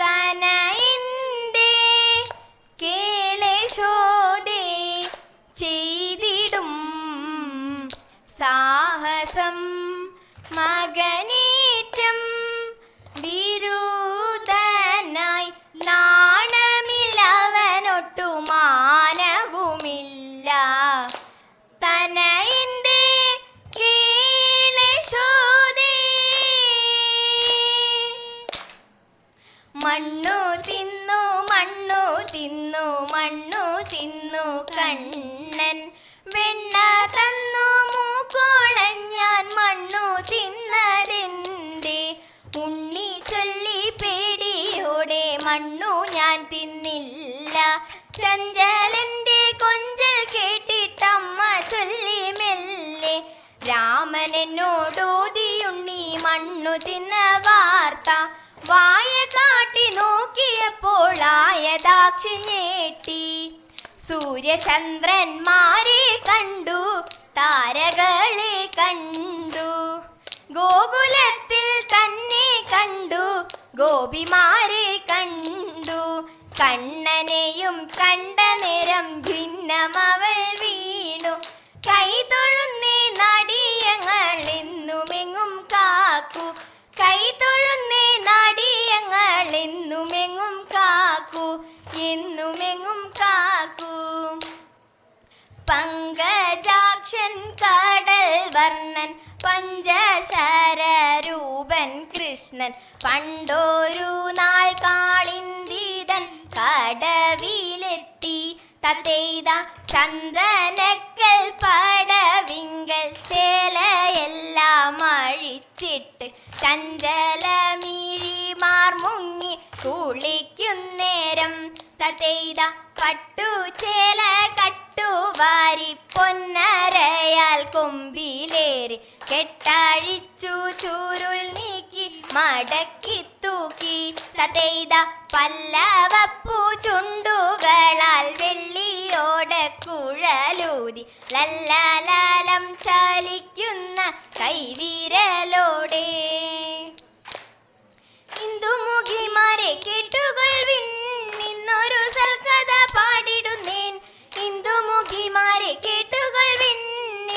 തനയിന്തേ കേളശോദേ. ചെയ്തിടും സാഹസം മകനേറ്റം. വിരുദ്ധനായി നാണമില്ലവനൊട്ടു മാനവുമില്ല. തനയിന്തേ കേളശോദേ. മണ്ണു തിന്നു മണ്ണു തിന്നു മണ്ണു തിന്നു കണ്ണൻ. വെണ്ണ തന്നു മൂക്കോളഞ്ഞാൻ മണ്ണു തിന്നതെന്തേ? ഉണ്ണി ചൊല്ലി പേടിയോടെ മണ്ണു ഞാൻ തിന്നില്ല. ചഞ്ചലന്റെ കൊഞ്ചൽ കേട്ടിട്ടമ്മ ചൊല്ലി മെല്ലെ. രാമനെന്നോടോതിയുണ്ണി മണ്ണു തിന്ന വാർത്ത. വായ കാട്ടി നോക്കിയപ്പോൾ ആയതാക്ഷി ഞെട്ടി. സൂര്യചന്ദ്രന്മാരെ കണ്ടു, താരകളെ കണ്ടു. ഗോകുലത്തിൽ തന്നെ കണ്ടു, ഗോപിമാരെ കണ്ടു. കണ്ണനെയും കണ്ട നേരം ഭിന്നമവൾ വീണു. കൈതൊഴുന്നേ നാടിയങ്ങൾ എന്നുമെങ്ങും കാക്കു. കൈതൊഴുന്നേ നാടിയങ്ങൾ എന്നുമെങ്ങും കാക്കു. എന്നുമെങ്ങും കാക്കു. പങ്കജാക്ഷൻ കടൽ വർണ്ണൻ പഞ്ചശരൂപൻ കൃഷ്ണൻ. പണ്ടൊരു നാൾ കാളിന്ദിതൻ കടവിലെത്തി. തതെയ്ത ചന്ദനക്കൽ പടവിങ്കൽ ചേലയെല്ലാം അഴിച്ചിട്ട് ചഞ്ചലമിഴിമാർ മുങ്ങി കുളിക്കുന്നേരം. തതെയ്ത പട്ടുചേല കട്ടുവാരി പൊന്നരയാൽ കൊമ്പിലേറി കെട്ടഴിച്ചു ചൂരുൾ നീക്കി മടക്കി തൂക്കി. തതെയ്ത പല്ലവപ്പൂ ചുണ്ടുകളാൽ വെള്ളിയോടെ കുഴലൂതി ലല്ലലാലം ചലിക്കുന്ന കൈവിരലോടെ. ഇന്ദുമുഖിമാരെ കേട്ടുകൊള്ളുവിൻ, ഇന്നൊരു സൽക്കഥ പാടിടുന്നേൻ. ഇന്ദുമുഖിമാരെ കേട്ടുകൊള്ളുവിൻ,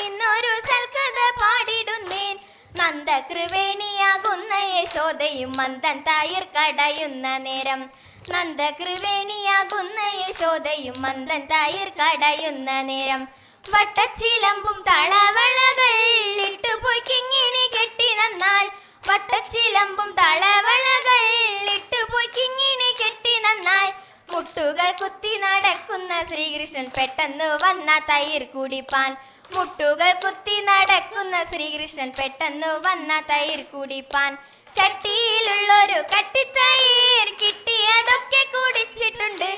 ഇന്നൊരു സൽക്കഥ പാടിടുന്നേൻ. നന്ദകൃവേണിയാകുന്ന യശോദയും മന്ദൻ തായിർ കടയുന്ന നേരം. നന്ദകൃവേണിയാകുന്ന യശോദയും മന്ദൻ തൈർ കടയുന്ന നേരം വട്ടച്ചിലമ്പും തളവളകൾ ഇട്ടുപോയി കിങ്ങിണി കെട്ടി നന്നാൽ വട്ടച്ചിലമ്പും തളവളകൾ ഇട്ടുപോയി കിങ്ങിണി കെട്ടി നന്നാൽ മുട്ടുകൾ കുത്തി നടക്കുന്ന ശ്രീകൃഷ്ണൻ പെട്ടെന്ന് വന്ന തൈർ കുടിപ്പാൻ മുട്ടുകൾ കുത്തി നടക്കുന്ന ശ്രീകൃഷ്ണൻ പെട്ടെന്ന് വന്ന തൈർ കുടിപ്പാൻ ചട്ടിയിലുള്ളൊരു കട്ടിത്തൈർ കിട്ടിയതൊക്കെ കുടിച്ചിട്ടുണ്ട്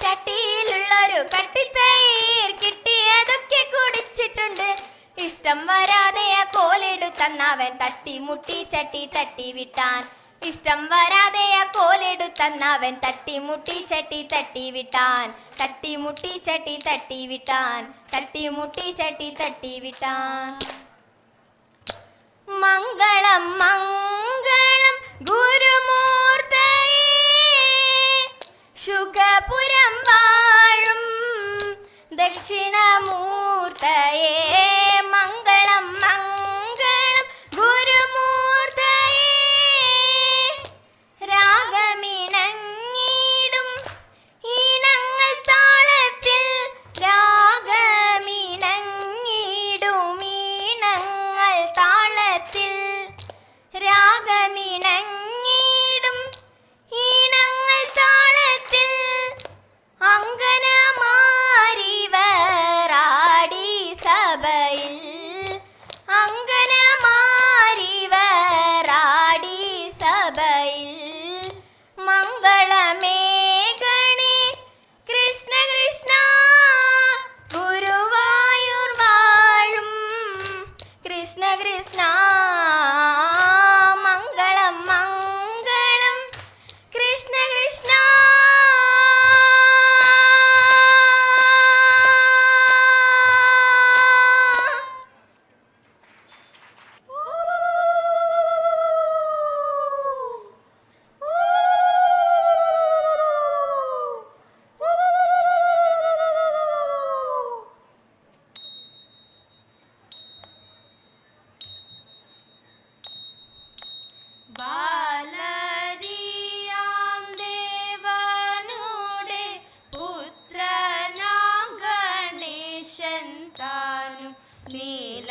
ചട്ടിയിലുള്ളൊരു കട്ടിത്തൈർ കിട്ടിയതൊക്കെ കുടിച്ചിട്ടുണ്ട് ഇഷ്ടം വരാതെ ആ കോലെടുത്തന്നവൻ തട്ടിമുട്ടി ചട്ടി തട്ടി വിട്ടാൻ ഇഷ്ടം വരാതെ ആ കോലെടുത്തന്നവൻ തട്ടിമുട്ടി ചട്ടി തട്ടി വിട്ടാൻ തട്ടിമുട്ടി ചട്ടി തട്ടി വിട്ടാൻ തട്ടിമുട്ടി ചട്ടി തട്ടി വിട്ടാൻ മംഗളം മംഗളം ഗുരുമൂർത്തയേ ശുഗപുരം വാഴും ദക്ഷിണമൂർത്തയേ മംഗളം മംഗളം ഗുരുമൂർത്തയേ രാഗമിണങ്ങിടും ഈണങ്ങൾ താളത്തിൽ രാഗമിണങ്ങിടും ഈണങ്ങൾ താളത്തിൽ രാഗമിണങ്ങിടും ഈണങ്ങൾ താളത്തിൽ അങ്കനമാരിവറാടി സഭയിൽ അങ്കനമാരിവറാടി സഭയിൽ മംഗളമേഘണി കൃഷ്ണ കൃഷ്ണ ഗുരുവായൂർ വാഴും കൃഷ്ണ കൃഷ്ണ മംഗളം മംഗളം കൃഷ്ണ കൃഷ്ണ ബാലരിയാം ദേവനുടെ പുത്രനാം ഗണേശൻ താനും നീലാരവിന്ദമീഴിയാം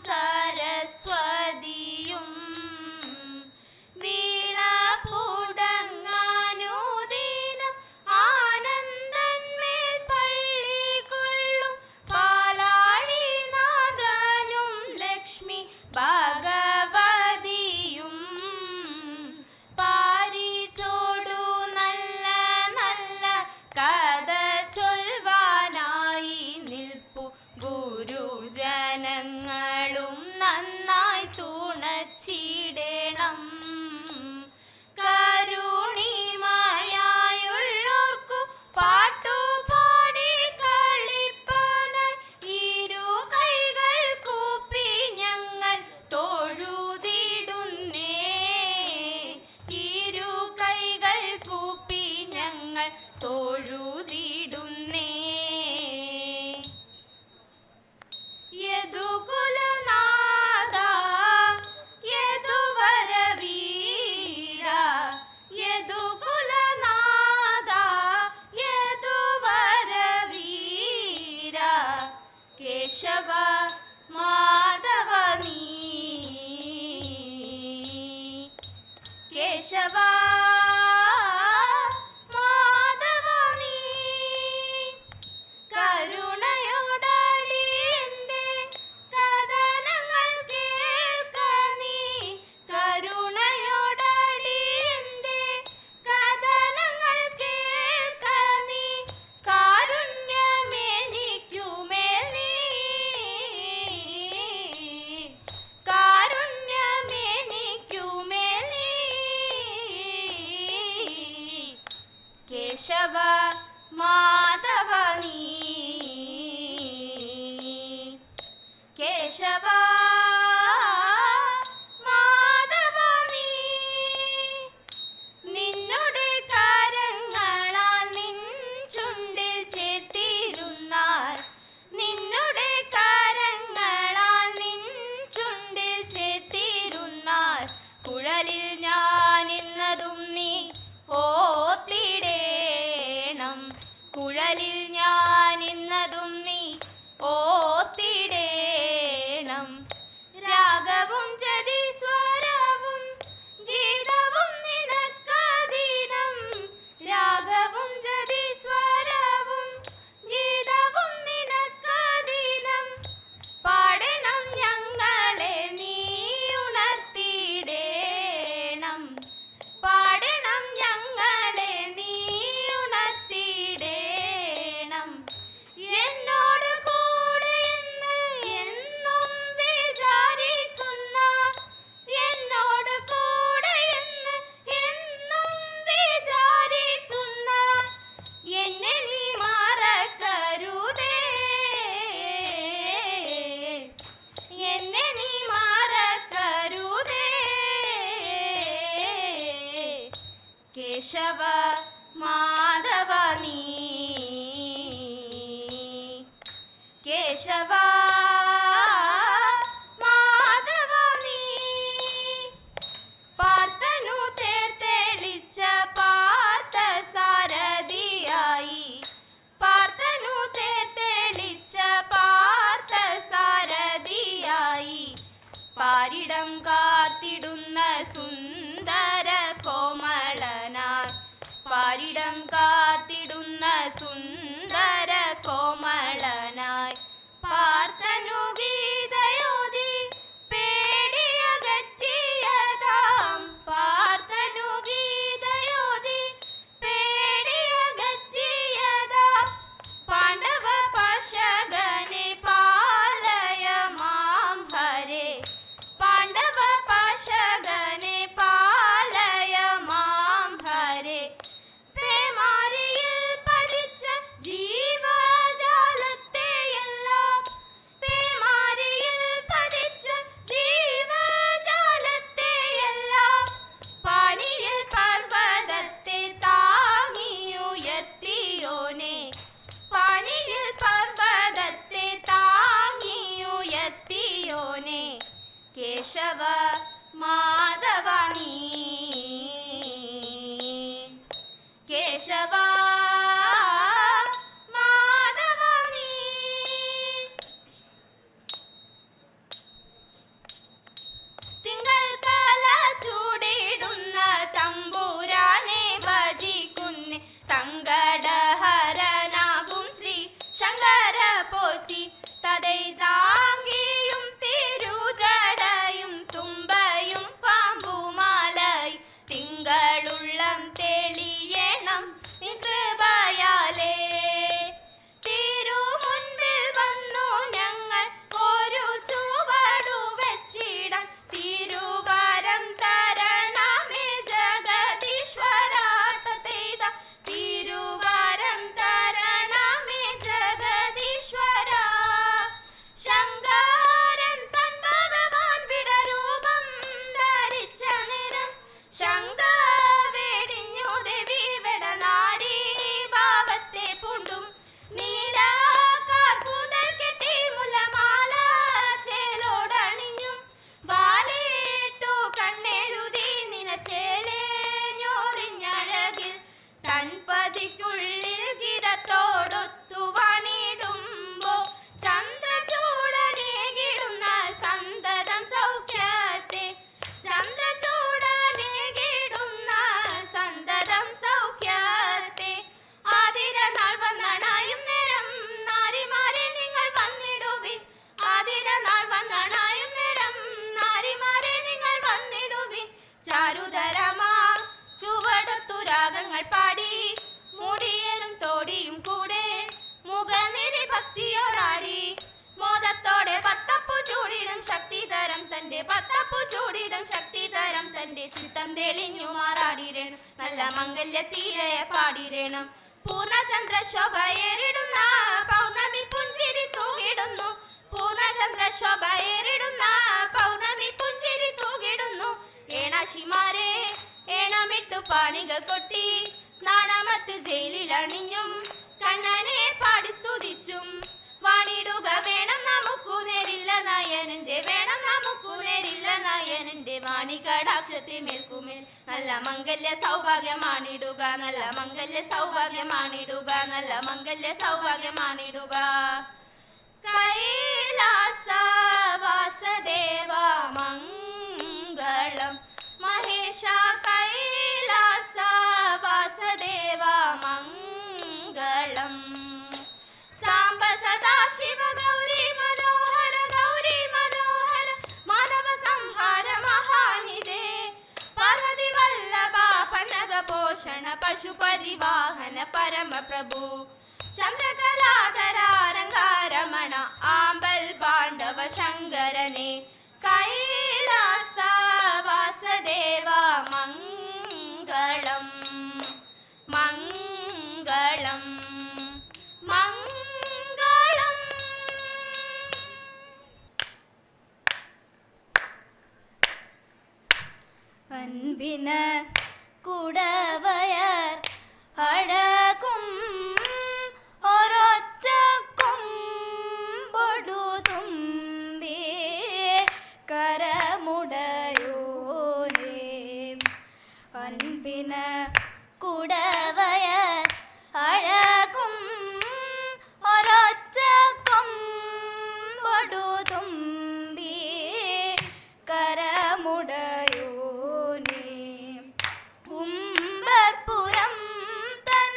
സരസ്വതിയും വീളപുടങ്ങാനുദിനം ആനന്ദന്മേൽ പള്ളികൊള്ളും പാലാഴിനാഥനും ലക്ഷ്മി ഭഗവതിയും പാരിച്ചോടു നല്ല നല്ല കഥ ചൊൽവാനായി നിൽപ്പു ഗുരുജനങ്ങളും നന്നായി തുണച്ചിടണം കരുണിമയായുള്ളോർക്കു പാട്ടുപാടി കളിപ്പാനായി ഇരു കൈകൾ കൂപ്പി ഞങ്ങൾ തൊഴുതിടുന്നേ ഇരു കൈകൾ കൂപ്പി ഞങ്ങൾ തൊഴുതിടുന്നേ യദുകുലനാഥ യദുവരവീര യദുകുലനാഥ യദുവരവീര കേശവ മാധവ നീ കേശവ മാധവ നീ കരുണയോടടിയന്റെ കഥനങ്ങൾ കേൾക്ക നീ കരുണയോടടിയന്റെ കഥനങ്ങൾ കേൾക്ക നീ കാരുണ്യമെനിക്കുമേൽ നീ കാരുണ്യമെനിക്കുമേൽ നീ കേശവ മാധവ നീ കേശവ മാധവ നീ നിന്നുടെ കരങ്ങളാൽ നിൻ ചുണ്ടിൽ ചേർത്തിരുന്നാൽ നിന്നുടെ കരങ്ങളാൽ നിൻ ചുണ്ടിൽ ചേർത്തിരുന്നാൽ കുഴലിൽ ഞാൻ പകലിൽ ഞാൻ ഇന്നതും നീ ഓർത്തിടേണം. രാഗവും ജതിസ്വരവും ഗീതവും നിനക്കധീനം. രാഗവും ജതിസ്വരവും ഗീതവും നിനക്കധീനം. പാടണം ഞങ്ങളെ നീ ഉണർത്തിടേണം. പാടണം ഞങ്ങളെ നീ ഉണർത്തിടേണം. എന്നോട് കൂടെ എന്ന് എന്നും വിചാരിക്കുന്ന, എന്നോട് കൂടെ എന്ന് എന്നും വിചാരിക്കുന്ന എന്നെ നീ മറക്കരുതേ. എന്നെ നീ മറക്കരുതേ. കേശവ മാധവ നീ, കേശവ മാധവ നീ. പാർത്തനു തേർത്തെളിച്ച പാർത്ഥ സാരഥിയായി. പാർത്തനു തേർത്തെളിച്ച പാർത്ഥ സാരഥിയായി. പാരിടം കാത്തിടുന്ന സുന്ദര കോമളനായി. പാരിടം കാത്തിടുന്ന സുന്ദര കോമളനായി. പാർത്തനു ഗീതയോതി പേടിയകറ്റിയതാം. പാർത്തനു ഗീതയോതി പേടിയകറ്റിയതാ. പാണ്ഡവ പാശകനെ പാലയ മാം ഹരേ. പാണ്ഡവ പാശകനെ പാലയ മാം ഹരേ. പേമാരിയിൽ പതിച്ച ജീവജാലത്തെയെല്ലാം, പേമാരിയിൽ പതിച്ച ജീവജാലത്തെയെല്ലാം പാനിയിൽ പർവ്വതത്തെ താങ്ങിയുയർത്തിയോനെ. പാനിയിൽ പർവ്വതത്തെ താങ്ങിയുയർത്തിയോനെ. കേശവ മാധവ നീ, കേശവ മാധവ നീ. തിങ്കൾ കല ചൂടിടുന്ന തമ്പുരാനെ ഭജിക്കുന്നേ. സങ്കടഹരനാകും ശ്രീ ശങ്കര പോച്ചി. തതൈ താങ്കിയും തിരുജടയും തുമ്പയും പാമ്പുമാലയും. തിങ്കളുള്ളം തെളിയണം നിൻ കൃപയാലേ. തിരുമുൻപിൽ വന്നു ഞങ്ങൾ ഒരു ചുവടു വെച്ചിടാൻ. തിരുവരം തരണമേ ജഗദീശ്വര തഥൈത. തിരുവരം തരണമേ ജഗദീശ്വര. ശങ്കരൻ തൻ ഭഗവാൻ വിടരൂപം ധരിച്ച നേരം ശങ്ക വെടിഞ്ഞു ദേവി വെടനാരി ഭാവത്തെ പൂണ്ടും. നീലാക്കാർ കൂന്തൽ കെട്ടി മുല്ലമാല ചേലോടണിഞ്ഞും. വാലിട്ടു കണ്ണെഴുതി നിനച്ചേലേഞ്ഞോറിഞ്ഞഴകിൽ. തൻപതിക്കുള്ളിൽ ഗീതത്തോടൊത്തു വണിടുമ്പോ ചന്ദ്രചൂടനേകിടുന്ന സന്തതം സൗഖ്യത്തെ. ചന്ദ്രചൂടനേകിടുന്ന സന്തതം സൗഖ്യത്തെ. ആതിര നാൾ വന്നണായും നേരം നാരിമാരെ നിങ്ങൾ വന്നിടുവിൻ. ആതിര നാൾ വന്നണായും നേരം നാരിമാരെ നിങ്ങൾ വന്നിടുവിൻ. ചാരുതരമാ ചുവടത്തു രാഗങ്ങൾ പാടി മുടിയനും തോടിയും കൂടെ മുഖനിരി ഭക്തിയോടാടി. മോദത്തോടെ പത്തപ്പു ചൂടിടും ശക്തിധരം തന്റെ. പത്തപ്പു ചൂടിടും ശക്തിധരം തന്റെ. ചിത്തം തെളിഞ്ഞു മാറാടിടേണം നല്ല മംഗല്യ തീരയെ പാടിടേണം. പൂർണ്ണചന്ദ്രശോഭയേറിടുന്ന പൗർണമി പുഞ്ചിരി തൂകിടുന്നു. പൂർണ്ണചന്ദ്രശോഭയേറിടുന്ന പൗർണമി പുഞ്ചിരി തൂകിടുന്നു. ഏണാശിമാരെ ഏണമിട്ടു പാണികൾ കൊട്ടി നാണമത്ത് ജയിലിൽ അണിഞ്ഞും കണ്ണനെ പാടി സ്തുതിച്ചും. വാണിടുക വേണം നമുക്കു നേരില്ല നയനന്റെ. വേണം നമുക്കു നേരില്ല നയനന്റെ വാണികടാക്ഷത്തെ മേൽക്കുമേൽ നല്ല മംഗല്യ സൗഭാഗ്യമാണിടുക, നല്ല മംഗല്യ സൗഭാഗ്യമാണിടുക, നല്ല മംഗല്യ സൗഭാഗ്യമാണിടുക. കൈലാസ വാസദേവ മംഗളം മഹേശ, കൈലാസ വാസദേവ മംഗളം. സാംബ സദാശിവ ഗൗരി മനോഹര, ഗൗരി മനോഹര മാനവ സംഹാര മഹാനിധേ. പാർവതി വല്ലഭ പന്നഗ പോഷണ പശുപതി വാഹന പരമ പ്രഭു. ചന്ദ്രകലാധര രംഗാരമണ ആമ്പൽ പാണ്ഡവ ശങ്കരനെ. കൈലാസ വാസദേവ മംഗളം മംഗളം മംഗളം. അൻപിന കുടവയർ അഴകും ഒരൊച്ചക്കൊമ്പൊടു തുമ്പി കരമുടയോനേ. അൻപിന കുടവയർ അഴകും ഒരൊച്ചക്കൊമ്പൊടു തുമ്പി കരമുടയോനേ. കുംഭപുരം തൻ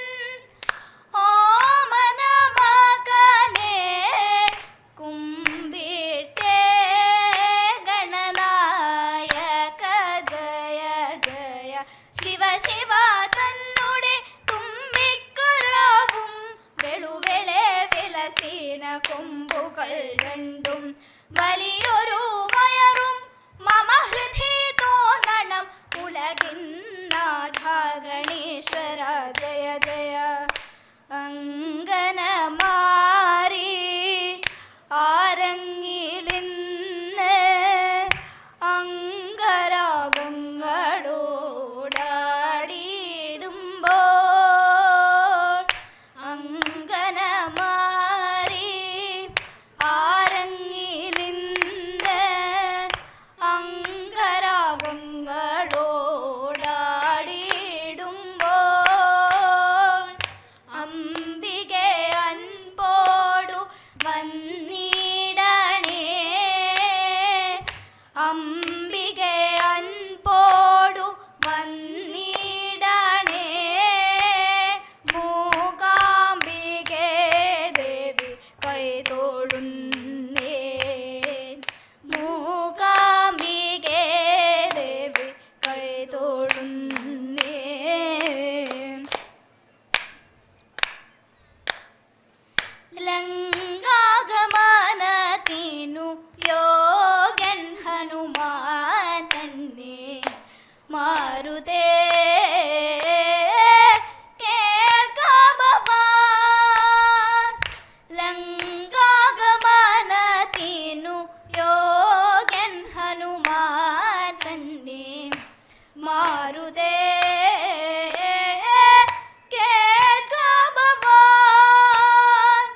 ഓമന മകനെ കുമ്പിട്ടേ ഗണനായക ജയ ജയ. ശിവ ശിവ തന്നുടെ തുമ്പിക്കരവും വെളുവെളെ വിലസീന കൊമ്പുകൾ രണ്ടും വലിയൊരു വയറും മമ ഹൃദി തോന്നണം. ഉലകിന്നാഥ ഗണേശ്വര ജയ ജയ. അങ്കനമാരി ആരങ്ങിലിന്ന് അംഗരാഗങ്ങളോടാടിയിടുമ്പോൾ, അങ്കനമാരി ആരങ്ങിലിന്ന് അംഗരാഗങ്ങളോടാടിയിടുമ്പോൾ, അംബികെ അൻപോടു വന്നിടണേ, അംബികെ അൻപോടു വന്നിടണേ. മൂകാംബികെ ദേവി കൈതൊഴുന്നേ, മൂകാംബികെ ദേവി കൈതൊഴുന്നേ. ലങ്കാഗമനത്തിനു യോഗ്യൻ ഹനുമാൻ തന്നെ. മാരുതേ കേൾക്ക ഭവാൻ. ലങ്കാഗമനത്തിനു യോഗ്യൻ ഹനുമാൻ തന്നെ. മാരുതേ കേൾക്ക ഭവാൻ.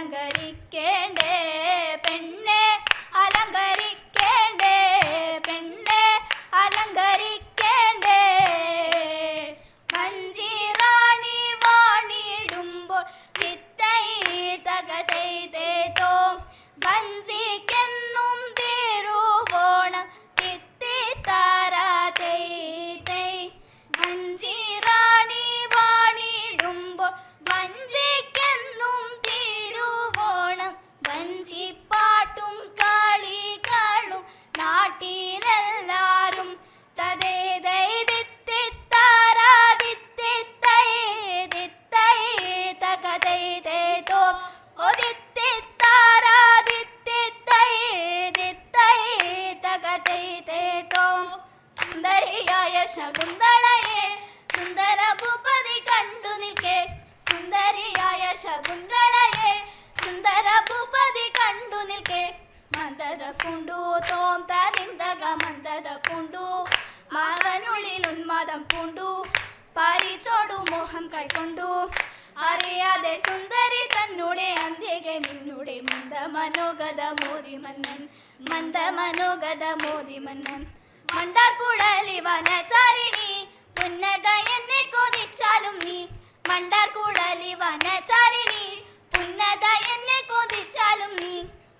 അലങ്കരിക്കേണ്ടേ പെണ്ണെ അലങ്കരിക്കേണ്ടേ പെണ്ണെ അലങ്കരിക്കേണ്ടേ മഞ്ചിറാണി വാണിടുമ്പോൾ തിത്തൈ തകതൈതേതോ വഞ്ചിക്കെന്നും തീരുവോണം തിത്തിത്താരാതൈ മഞ്ചിറാണി വാണിടുമ്പോൾ വഞ്ചിക്കെന്നും തീരുവോണം വഞ്ചിപ്പാട്ടും കളികളും നാട്ടിലെല്ലാരും സുന്ദരിയായ ശകുന്തളയെ സുന്ദര ഭൂപതി കണ്ടു നിൽക്കെ സുന്ദരിയായ ശകുന്തളയെ സുന്ദര ഭൂപതി കണ്ടു നിൽക്കെ മന്ദത പൂണ്ടു തോം തരിന്തക മന്ദത പൂണ്ടു മകനുള്ളിൽ ഉന്മാദം പൂണ്ടു പരിചോടു മോഹം കൈക്കൊണ്ടു അറിയാതെ സുന്ദരി തന്നുടെ അന്ത്യകെ നിന്നുടെ മന്ദമനോഗത മോദി മന്നൻ മന്ദമനോഗത മോദി മന്നൻ മണ്ടാർക്കുഴലി വനചാരിണി ഉന്നത എന്നെ കൊതിച്ചാലും നീ മണ്ടാർക്കുഴലി വനചാരിണി ഉന്നത എന്നെ കൊതിച്ചാലും നീ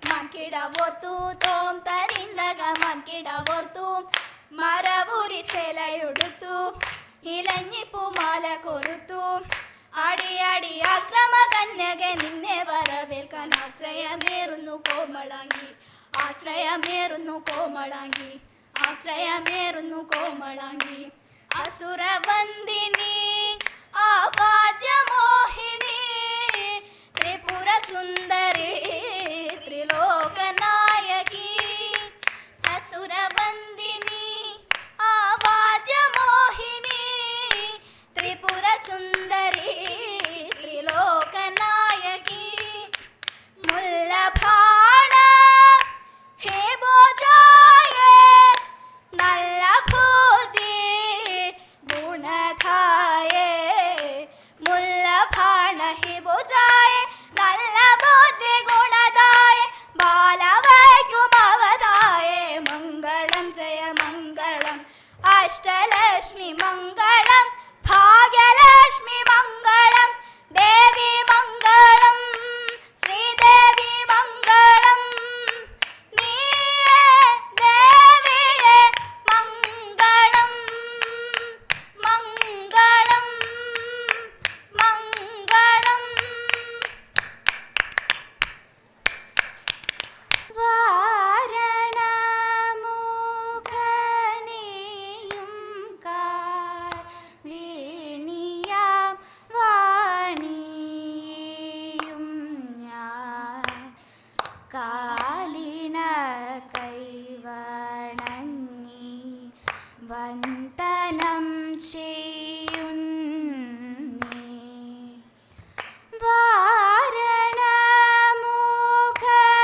മക്കിടവോർത്തു തോം തരിന്തക മക്കിടവോർത്തു മരവൂരി ചേലയുടുത്തു ഇലഞ്ഞിപ്പൂമാല കൊരുത്തു അടിയടി ആശ്രമ കന്യകെ നിന്നെ വരവേൽക്കാൻ ആശ്രയമേറുന്നു കോമളാങ്കി ആശ്രയമേറുന്നു കോമളാങ്കി ആശ്രയമേറുന്നു കോമളാങ്കി അസുരവന്ദിനി ആവാജമോഹിനി ത്രിപുര സുന്ദരി ത്രിലോകനായകി അസുരവന്ദിനി ആവാജമോഹിനി ത്രിപുര സുന്ദരി ത്രിലോകനായകി മുല്ലഭാണ ഹേ ബോജായേ നല്ല ഭൂതി ഗുണഖായേ മുല്ലഭാണ ഹേ ബോജായേ നല്ല ബുദ്ധി ഗുണദായേ ബാലവൈകുമവദായേ മംഗളം ജയ മംഗളം അഷ്ടലക്ഷ്മി മംഗളം ഭാഗ്യലക്ഷ്മി മംഗളം ദേവി മംഗളം ശ്രീദേവി മംഗളം നീയേ ദേവിയേ മംഗളം മംഗളം മംഗളം വാരണമുഖനെയും വീണിയാം വാണിയും ഞാൻ കാലിണ കൈവണങ്ങി വന്ദനം ചെയ്യുന്നേ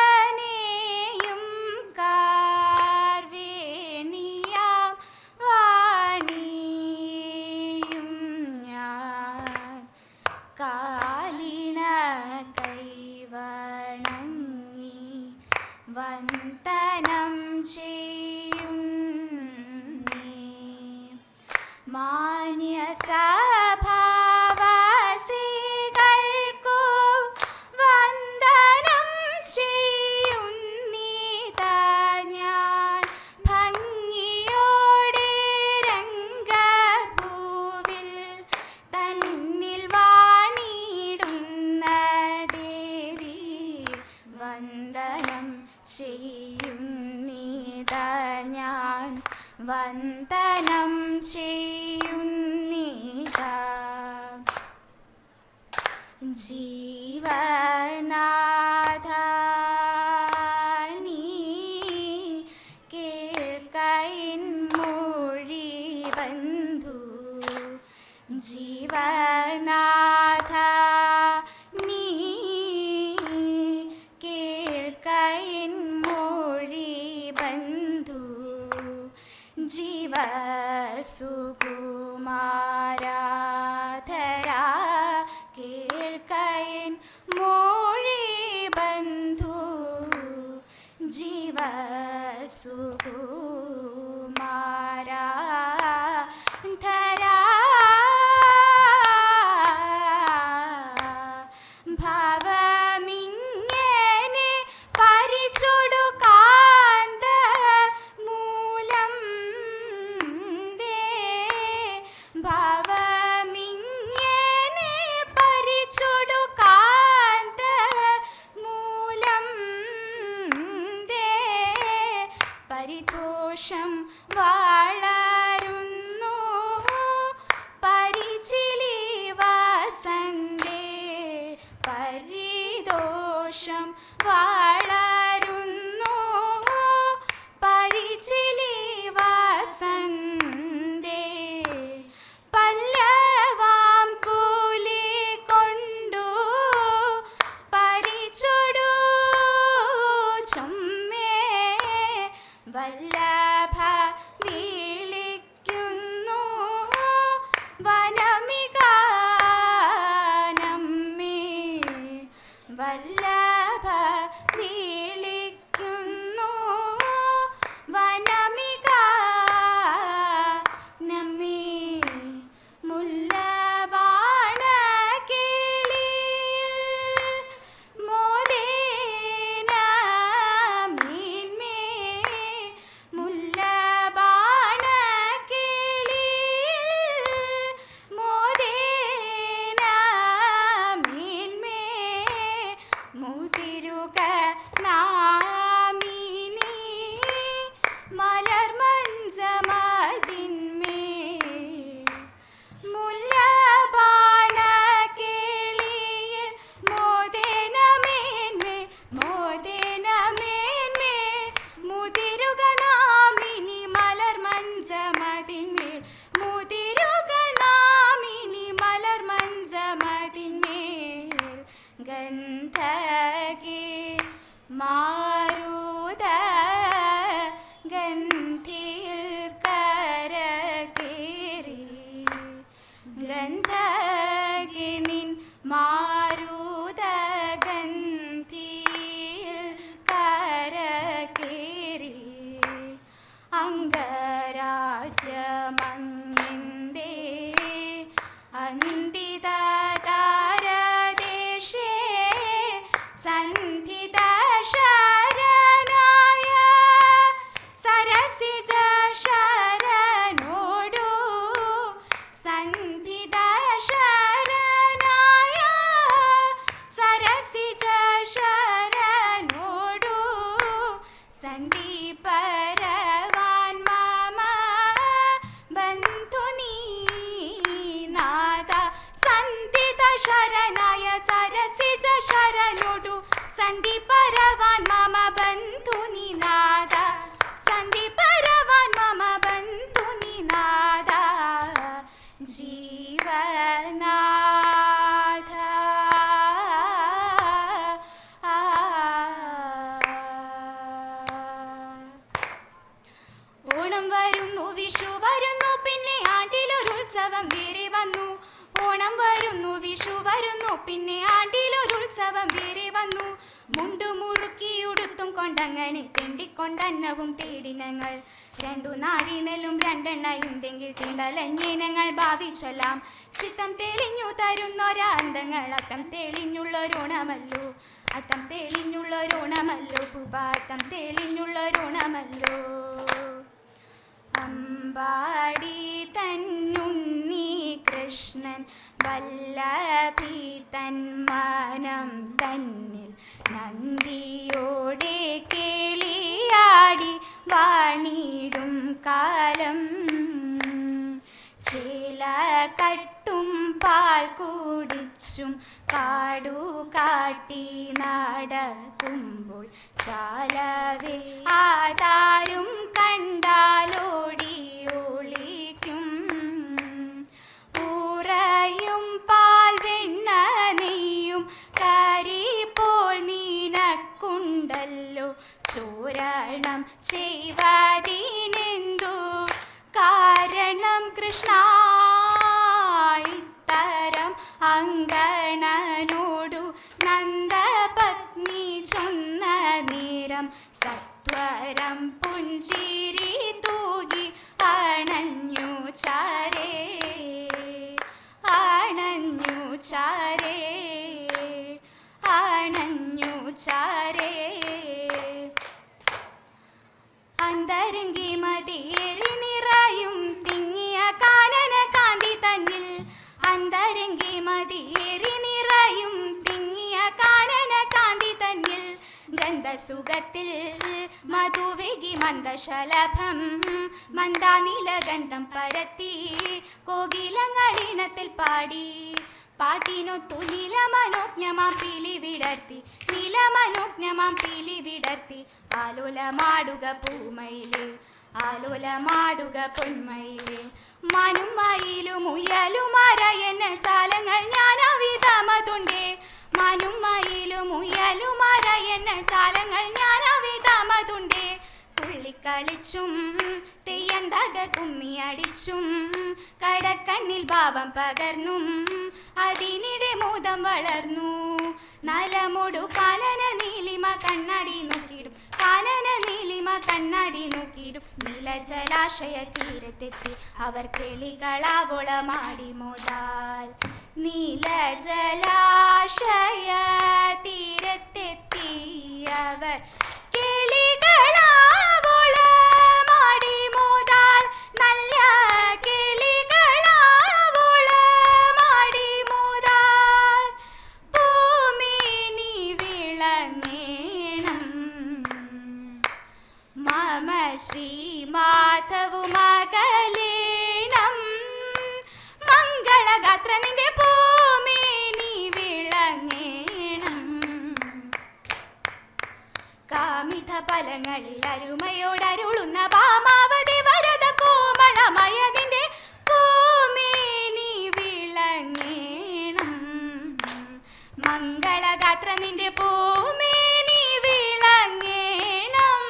വാരണമുഖനെയും വീണിയാം വാണിയും ഞാൻ കാലിണ കൈവണങ്ങി വന്ദനം ചെയ്യുന്നേ മാന്യസഭാവാസികൾക്കു വന്ദനം ചെയ്യുന്നീതാ ഞാൻ ഭംഗിയോടെ രംഗഭൂവിൽ തന്നിൽ വാണിടുന്ന ദേവി വന്ദനം ചെയ്യുന്നീതാ ഞാൻ വന്ദനം ചെയ്യുന്നീതാ ജീവനാഥ നീ കേൾക്കയിൻ മൊഴി ബന്ധു ജീവനാഥ നീ കേൾക്കയിൻ മൊഴി ബന്ധു ജീവസുകുമാരാധരാ കേൾക്കയിൻ മൊഴി സുകുമാരാ ധരാ ഭവമിങ്ങനെ പരിചൊടു കാന്ത മൂലം ദേ ഭവമിങ്ങനെ പരിചൊടു കാന്ത മൂലം ദേ പരിതോഷം വളരുന്നു പരിചിലി വസന്തേ പരിതോഷം വളരുന്നു പരിചിലി വസന്തേ പല്ലവാം കൂലി കൊണ്ടു പരിചൊടു ചൊമ്മേ വല്ലഭ വിളിക്കുന്നു വനമികാനമ്മേ വല്ലഭ വിളിക്കുന്നു വനമികാനമ്മേ മുല്ലബാണ കിളിയിൽ മോദേന മീൻമേ മുല്ലബാണ കിളിയിൽ മോദേന മീൻമേ മുതിരുക നാമിനി മലർമഞ്ചമതിന്മേൽ മുല്ലബാണ കിളിയിൽ മോദേനമേന്മേ മോദേനമേന്മേ മുതിരുക നാമിനി മലർമഞ്ചമതിന്മേൽ മുതിരുക നാമിനി മലർമഞ്ചമതിന്മേൽ ഗന്ധകി മാരുത ഗന്ധിയിൽ കരകേറി ഗന്ധകി നിൻ മാരുത ഗന്ധിയിൽ കരകേറി അംഗരാജ്യമങ്ങിൻ്റെ അന്തിത താരദേശേ സന്ധിത ശരനായ സരസിജ ശരനോടു സന്ധിത ശരനായ സരസിജ ശരനോടു സന്ദീപരവാൻ മമ ബന്ധുനീ നാദ സന്ധിത ശരനായ സരസിജ ശരനോടു സന്ദീപരവാൻ മമ ബന്ധുനീ നാദ സന്ദീപരവാൻ മമ ബന്ധുനീ നാദ ജീവനാഥ ഓണം വരുന്നു വിഷു വരുന്നു പിന്നെ ആണ്ടിലൊരുത്സവം വേറെ വന്നു ഓണം വരുന്നു വിഷു വരുന്നു പിന്നെ ആണ്ടിലൊരുത്സവം വേറെ വന്നു മുണ്ടു മുറുക്കി ഉടുത്തും കൊണ്ടങ്ങനെ തെണ്ടിക്കൊണ്ടന്നവും തേടി ഞങ്ങൾ രണ്ടു നാഴി നെല്ലും രണ്ടെണ്ണയുണ്ടെങ്കിൽ തീണ്ടലഞ്ഞിനങ്ങൾ ഭാവിച്ചൊല്ലാം ചിത്തം തെളിഞ്ഞു തരുന്നൊരാന്തങ്ങൾ അത്തം തെളിഞ്ഞുള്ളൊരോണമല്ലോ അത്തം തെളിഞ്ഞുള്ളൊരോണമല്ലോ ഭൂപാത്തം തെളിഞ്ഞുള്ളൊരോണമല്ലോ അമ്പാടി തന്നുണ്ണി കൃഷ്ണൻ വല്ലഭി തൻ മനം തന്നിൽ നന്ദിയോടെ കേളിയാടി വാണിടും കാലം ചേല കട്ടും പാൽ കുടിച്ചും കാടു കാട്ടി നടക്കുമ്പോൾ ചാലവേ ആതാരും കണ്ടാലോടി ഒളിക്കും ൂറയും പാൽ വെണ്ണ നെയ്യും കരി പോൽ നീനക്കുണ്ടല്ലോ ചോരണം ചെയ്വതിനെന്തു കാരണം കൃഷ്ണ ഇത്തരം അങ്കണനോടു നന്ദപത്നി ചൊന്ന നേരം സത്വ സ്വരം പുഞ്ചിരി തൂകി അണഞ്ഞു ചാരേ, അണഞ്ഞു ചാരേ, അണഞ്ഞു ചാരേ. അന്തരംഗി മതിയേറി നിറയും തിങ്ങിയ കാനന കാന്തി തന്നിൽ, അന്തരംഗി മതിയേറി നിറയും തിങ്ങിയ കാനന കാന്തി തന്നിൽ, ഗന്ധസുഖത്തിൽ മധുവേഗി മന്ദശലഭം മന്ദാനീലഗന്ധം പരത്തി കോകിലങ്ങളിണത്തിൽ പാടി. പാട്ടിനൊത്തു നീലമനോജ്ഞമാം പീലി വിടർത്തി, നീലമനോജ്ഞമാം പീലി വിടർത്തി. ആലോലമാടുക പൂമയിലേ, ആലോലമാടുക പൊന്മയിലേ. മാനും മയിലും മുയലും അരയന്ന ചാലങ്ങൾ ഞാനവിധമതുണ്ടേ, മാനും മയിലും മുയലും അരയന്ന ചാലങ്ങൾ ഞാനവിധമതുണ്ടേ. തുള്ളിക്കളിച്ചും തെയ്യന്തക കുമ്മിയടിച്ചും കടക്കണ്ണിൽ ഭാവം പകർന്നും അതിനിടെ മോദം വളർന്നു. നലമൊടു കാനന നീലിമ കണ്ണാടി നോക്കിയിടും, കാനന നീലിമ കണ്ണാടി നോക്കിയിടും. നീലജലാശയ തീരത്തെത്തി അവർ കിളികളാവോളമാടി മോദാൽ, നീലജലാശയ തീരത്തെത്തി അവർ കിളികളാവോളമാടി മോദാൽ, നല്ല കിളികളാവോളമാടി മോദാൽ. ഭൂമിനി വിളങ്ങേണം മമ ശ്രീമാധവു മകളേണം, മംഗളഗാത്ര നിന്റെ ഭൂമിനി വിളങ്ങേണം. കാമിത ഫലങ്ങളിൽ അരുമയോടരുളുന്ന ഭാമാവതി വരദ കോമളമയ നിന്റെ ഭൂമിനി വിളങ്ങേണം, മംഗളഗാത്ര നിന്റെ ഭൂമിനി വിളങ്ങേണം.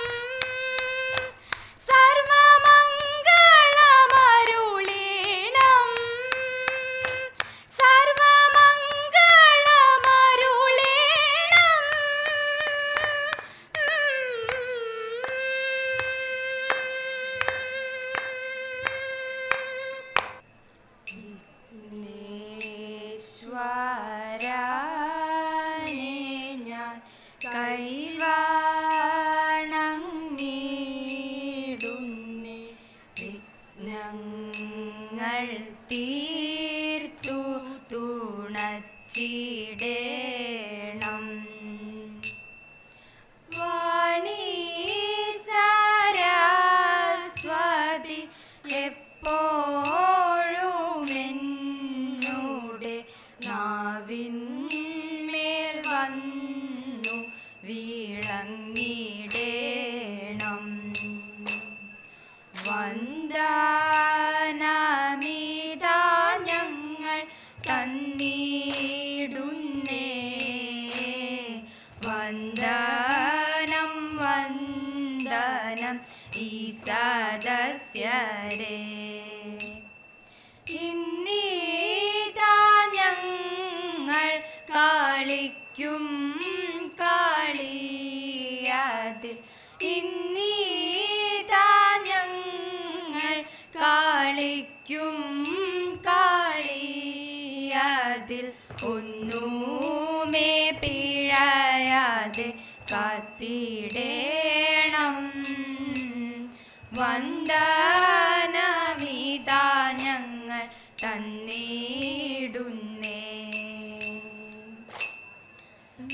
സർവമംഗളമരുളേണം, സർവമംഗളമരുളേണം. വിഘ്നേശ്വരനെ ഞാൻ കൈവാണങ്ങിടുന്നേ, വിഘ്നങ്ങൾ തീർത്തു തുണച്ചിടേണം. വാണി സരസ്വതി എപ്പോഴും എന്നോടെ നാവിന്മേൽ വന്നു വീളങ്ങിടേണം. വന്ദനമിതാ ഞങ്ങൾ തന്നിടുന്നേ, വന്ദനം വന്ദനം ഈ സദസ്യരേ. ഇന്നീതാ ഞങ്ങൾ കളിക്കും കളിയതിൽ, ഇന്നീതാ ഞങ്ങൾ കളിക്കും കളിയതിൽ. ഒന്നുമേ പിഴയാതെ കാത്തിടേണം, വന്ദനമിതാ ഞങ്ങൾ തന്നിടുന്നേ.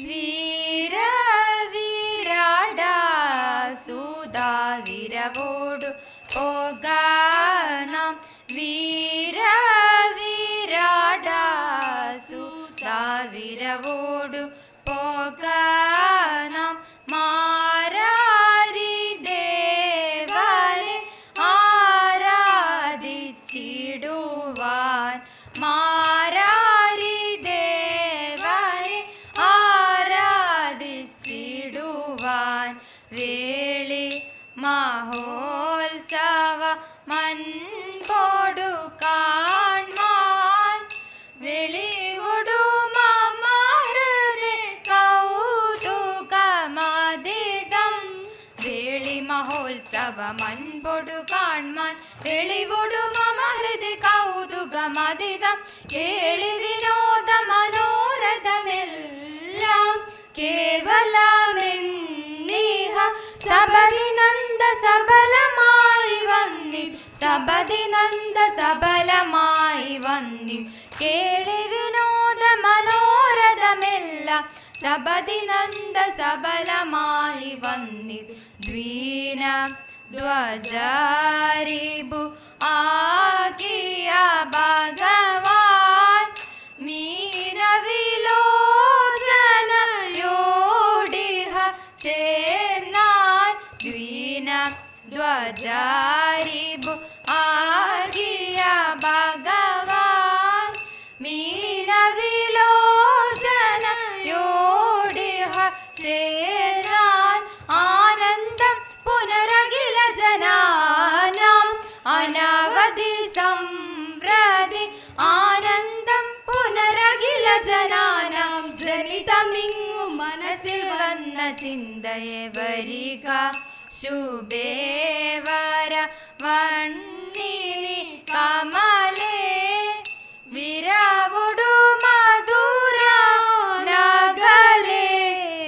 വീരവിരാടാസുതാ വിരവോടു പോകാനാം, വീരവിരാടാസുതാ വിരവോടു പോകാനാം. മാരാരി ദേവനെ ആരാധിച്ചിടുവാൻ, മാരാരി ദേവനെ ആരാധിച്ചിടുവാൻ. വേളി മഹോത്സവ മൻപോടു കാൺമാൻ, വെളിയൊടു മമഹൃദയ കൗതുക മൻപൊടു കാൺമാൻ വെളിവൊടു മമ ഹൃദയ കൗതുകമതിതം കേളി വിനോദ മനോരഥമെല്ലാം കേവലമെന്നീഹ സബദിനന്ദ സബലമായി വന്നി സബദിനന്ദ സബലമായി വന്നി കേളി വിനോദ മനോരഥമെല്ലാം സബദിനന്ദ സബലമായി വന്നി ദ്വീന ധ്വജാരിബു ആകിയ ഭഗവാൻ മീനവിലോചനയോടിഹ ചേർന്നാൻ ദ്വീന ധ്വജാരിബു ആകിയ ഭഗവാൻ മീനവിലോചനയോടിഹ ചേർന്നാൻ ആനന്ദം പുനരഖില ജനാനാം അനവധി സംപ്രതി ആനന്ദം പുനരഖില ജനാനാം ജനിതമിങ്ങു മനസ്സിൽ വന്ന ചിന്തയെ വരിക ശുഭേവര വണ്ണിനി കമലേ വിരവുടു മധുര നഗലേ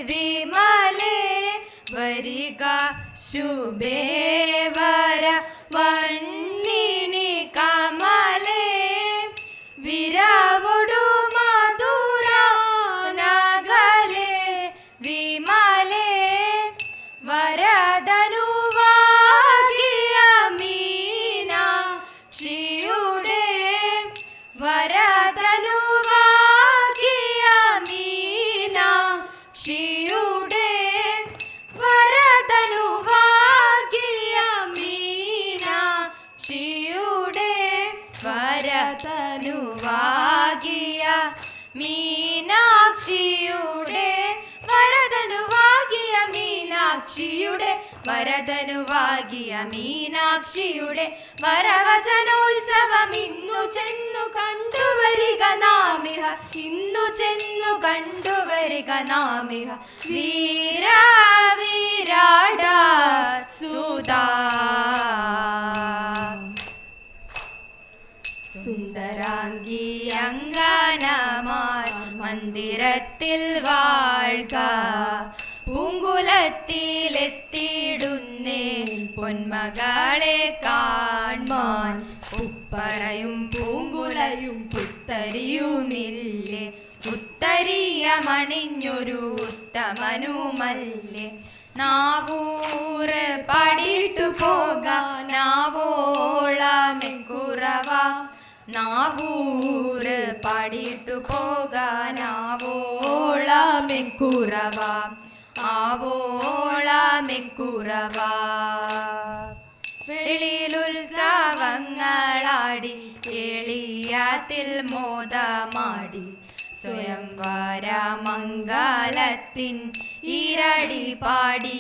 വിമലേ വരിക ശുഭേവര വണ്ണിനി കമലേ വിരവുടു മധുര നഗലേ വിമലേ വരദനുവാകിയ മീനാക്ഷിയുടെ വരദനുവാകിയ മീനാക്ഷിയുടെ വരദനുവാകിയ മീനാക്ഷിയുടെ വരദനുവാകിയ മീനാക്ഷിയുടെ വരദനുവാകിയ മീനാക്ഷിയുടെ വരദനുവാകിയ മീനാക്ഷിയുടെ വരവചനോത്സവം ഇന്നു ചെന്നു കണ്ടുവരിക നാമിഹ ഇന്നു ചെന്നു കണ്ടുവരിക നാമിഹ വീര വിരാട സുധാ സുന്ദരാംഗി അങ്കനമാർ മന്ദിരത്തിൽ വാഴ്ക പൂങ്കുലത്തിലെത്തിയിടുന്നേ പൊന്മകളെ കാൺമാൻ ഉപ്പറയും പൂങ്കുലയും പുത്തരിയുമില്ലേ ഉത്തരീയമണിഞ്ഞൊരു ഉത്തമനുമല്ലേ നാവൂറ് പാടിയിട്ടു പോകാനാവോളമെക്കുറവ നാവൂറ് പാടിയിട്ടു പോകാനാവോളമെക്കുറവ ആവോളമെക്കുറവ വെളിയിലുത്സവങ്ങളാടി എളിയാത്തിൽ മോദമാടി സ്വയംവര മംഗലത്തിൻ ഈരടി പാടി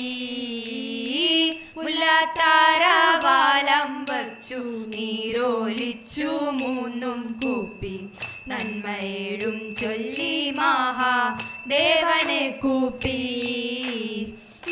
മുല്ലത്താരവാലം വച്ചു നീരോലിച്ചു മൂന്നും കൂപ്പി നന്മയേഴും ചൊല്ലി മഹാദേവനെ കൂപ്പി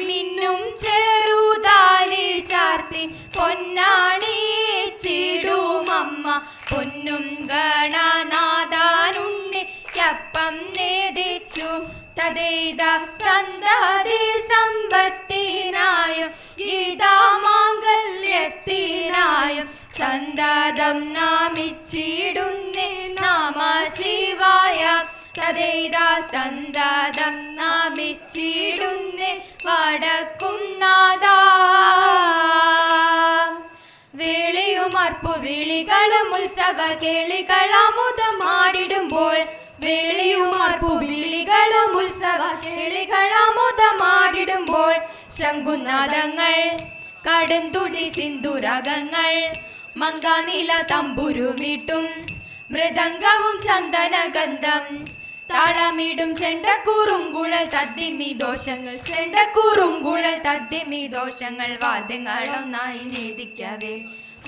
മിന്നും ചെറുതാലി ചാർത്തി പൊന്നാണിച്ചിടുമമ്മ പൊന്നും ഗണനാഥാനുണ്ണിക്കപ്പം നേദിച്ചു തദേത സന്തതി സമ്പത്തിനായും ഗീതാമാംഗല്യത്തിനായും സന്തതം നാമിച്ചിടുന്നേ നമ ശിവായ തദേത സന്തതം നാമിച്ചിടുന്നേ വടക്കും നാദാ വേളിയുമർപ്പു വിളികളും ഉത്സവ കേളികളമുതമാടിടുമ്പോൾ വേളിയുമർപ്പു വിളികളും ഉത്സവ കേളികളമുതമാടിടുമ്പോൾ ശംഖുനാദങ്ങൾ കടുംതുടി സിന്ദുരകങ്ങൾ മങ്കാനില തമ്പുരുമിട്ടും മൃദംഗവും ചന്ദനഗന്ധം താളമിടും ചെണ്ടക്കൂറുംകുഴൽ തദ്ദിമി ദോഷങ്ങൾ ചെണ്ടക്കൂറുംകുഴൽ തദ്ദിമി ദോഷങ്ങൾ വാദ്യങ്ങളൊന്നായി നേദിക്കവേ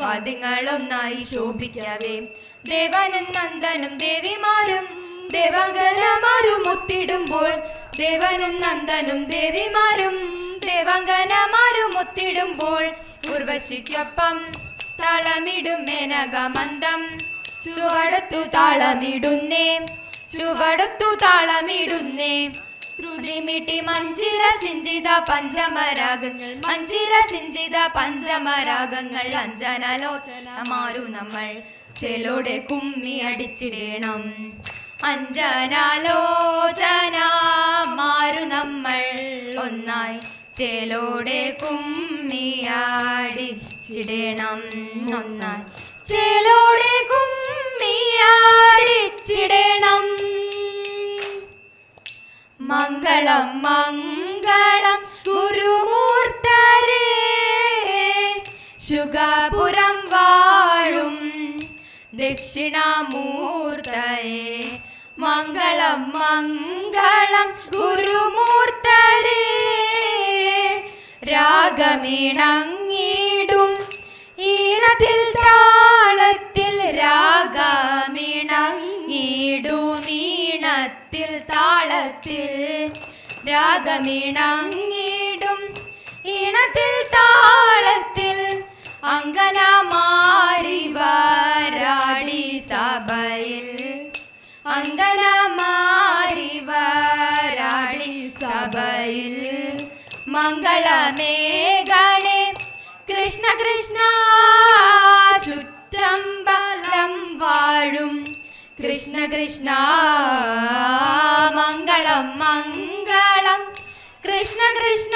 വാദ്യങ്ങളൊന്നായി ശോഭിക്കവേ ദേവനും നന്ദനും ദേവിമാരും ദേവങ്കനമാരും ഒത്തിടുമ്പോൾ ദേവനും നന്ദനും ദേവിമാരും ദേവങ്കനമാരും ഒത്തിടുമ്പോൾ ഉർവശിക്കൊപ്പം താളമിടും മേനകമന്ദം ചുവടത്തു താളമിടുന്നേ ചുവടത്തു താളമിടുന്നേ ശ്രുതിമിട്ടി മഞ്ചിര സിഞ്ചിത പഞ്ചമരാഗങ്ങൾ മഞ്ചിര സിഞ്ചിത പഞ്ചമരാഗങ്ങൾ അഞ്ജനാലോചന മാറു നമ്മൾ ചെലോടെ കുമ്മി അടിച്ചിടേണം അഞ്ജനാലോചന മാറു നമ്മൾ ഒന്നായി ചേലോടെ കുമ്മിയാടിച്ചിടേണം ഒന്നായി ചേലോടെ കുമ്മിയാടിച്ചിടേണം മംഗളം മംഗളം ഗുരുമൂർത്തരേ ശുഗപുരം വാഴും ദക്ഷിണാമൂർത്തയേ മംഗളം മംഗളം ഗുരുമൂർത്തരേ രാഗമിണങ്ങിടും ഈണത്തിൽ താളത്തിൽ രാഗമിണങ്ങിടും ഈണത്തിൽ താളത്തിൽ രാഗമിണങ്ങിടും ഈണത്തിൽ താളത്തിൽ അങ്കനമാരി വരാടി സഭയിൽ അങ്കനമാരി വരാടി സഭയിൽ മംഗളമേഘണേ കൃഷ്ണ കൃഷ്ണ ചുറ്റമ്പലം വാഴും കൃഷ്ണ കൃഷ്ണ മംഗളം മംഗളം കൃഷ്ണ കൃഷ്ണ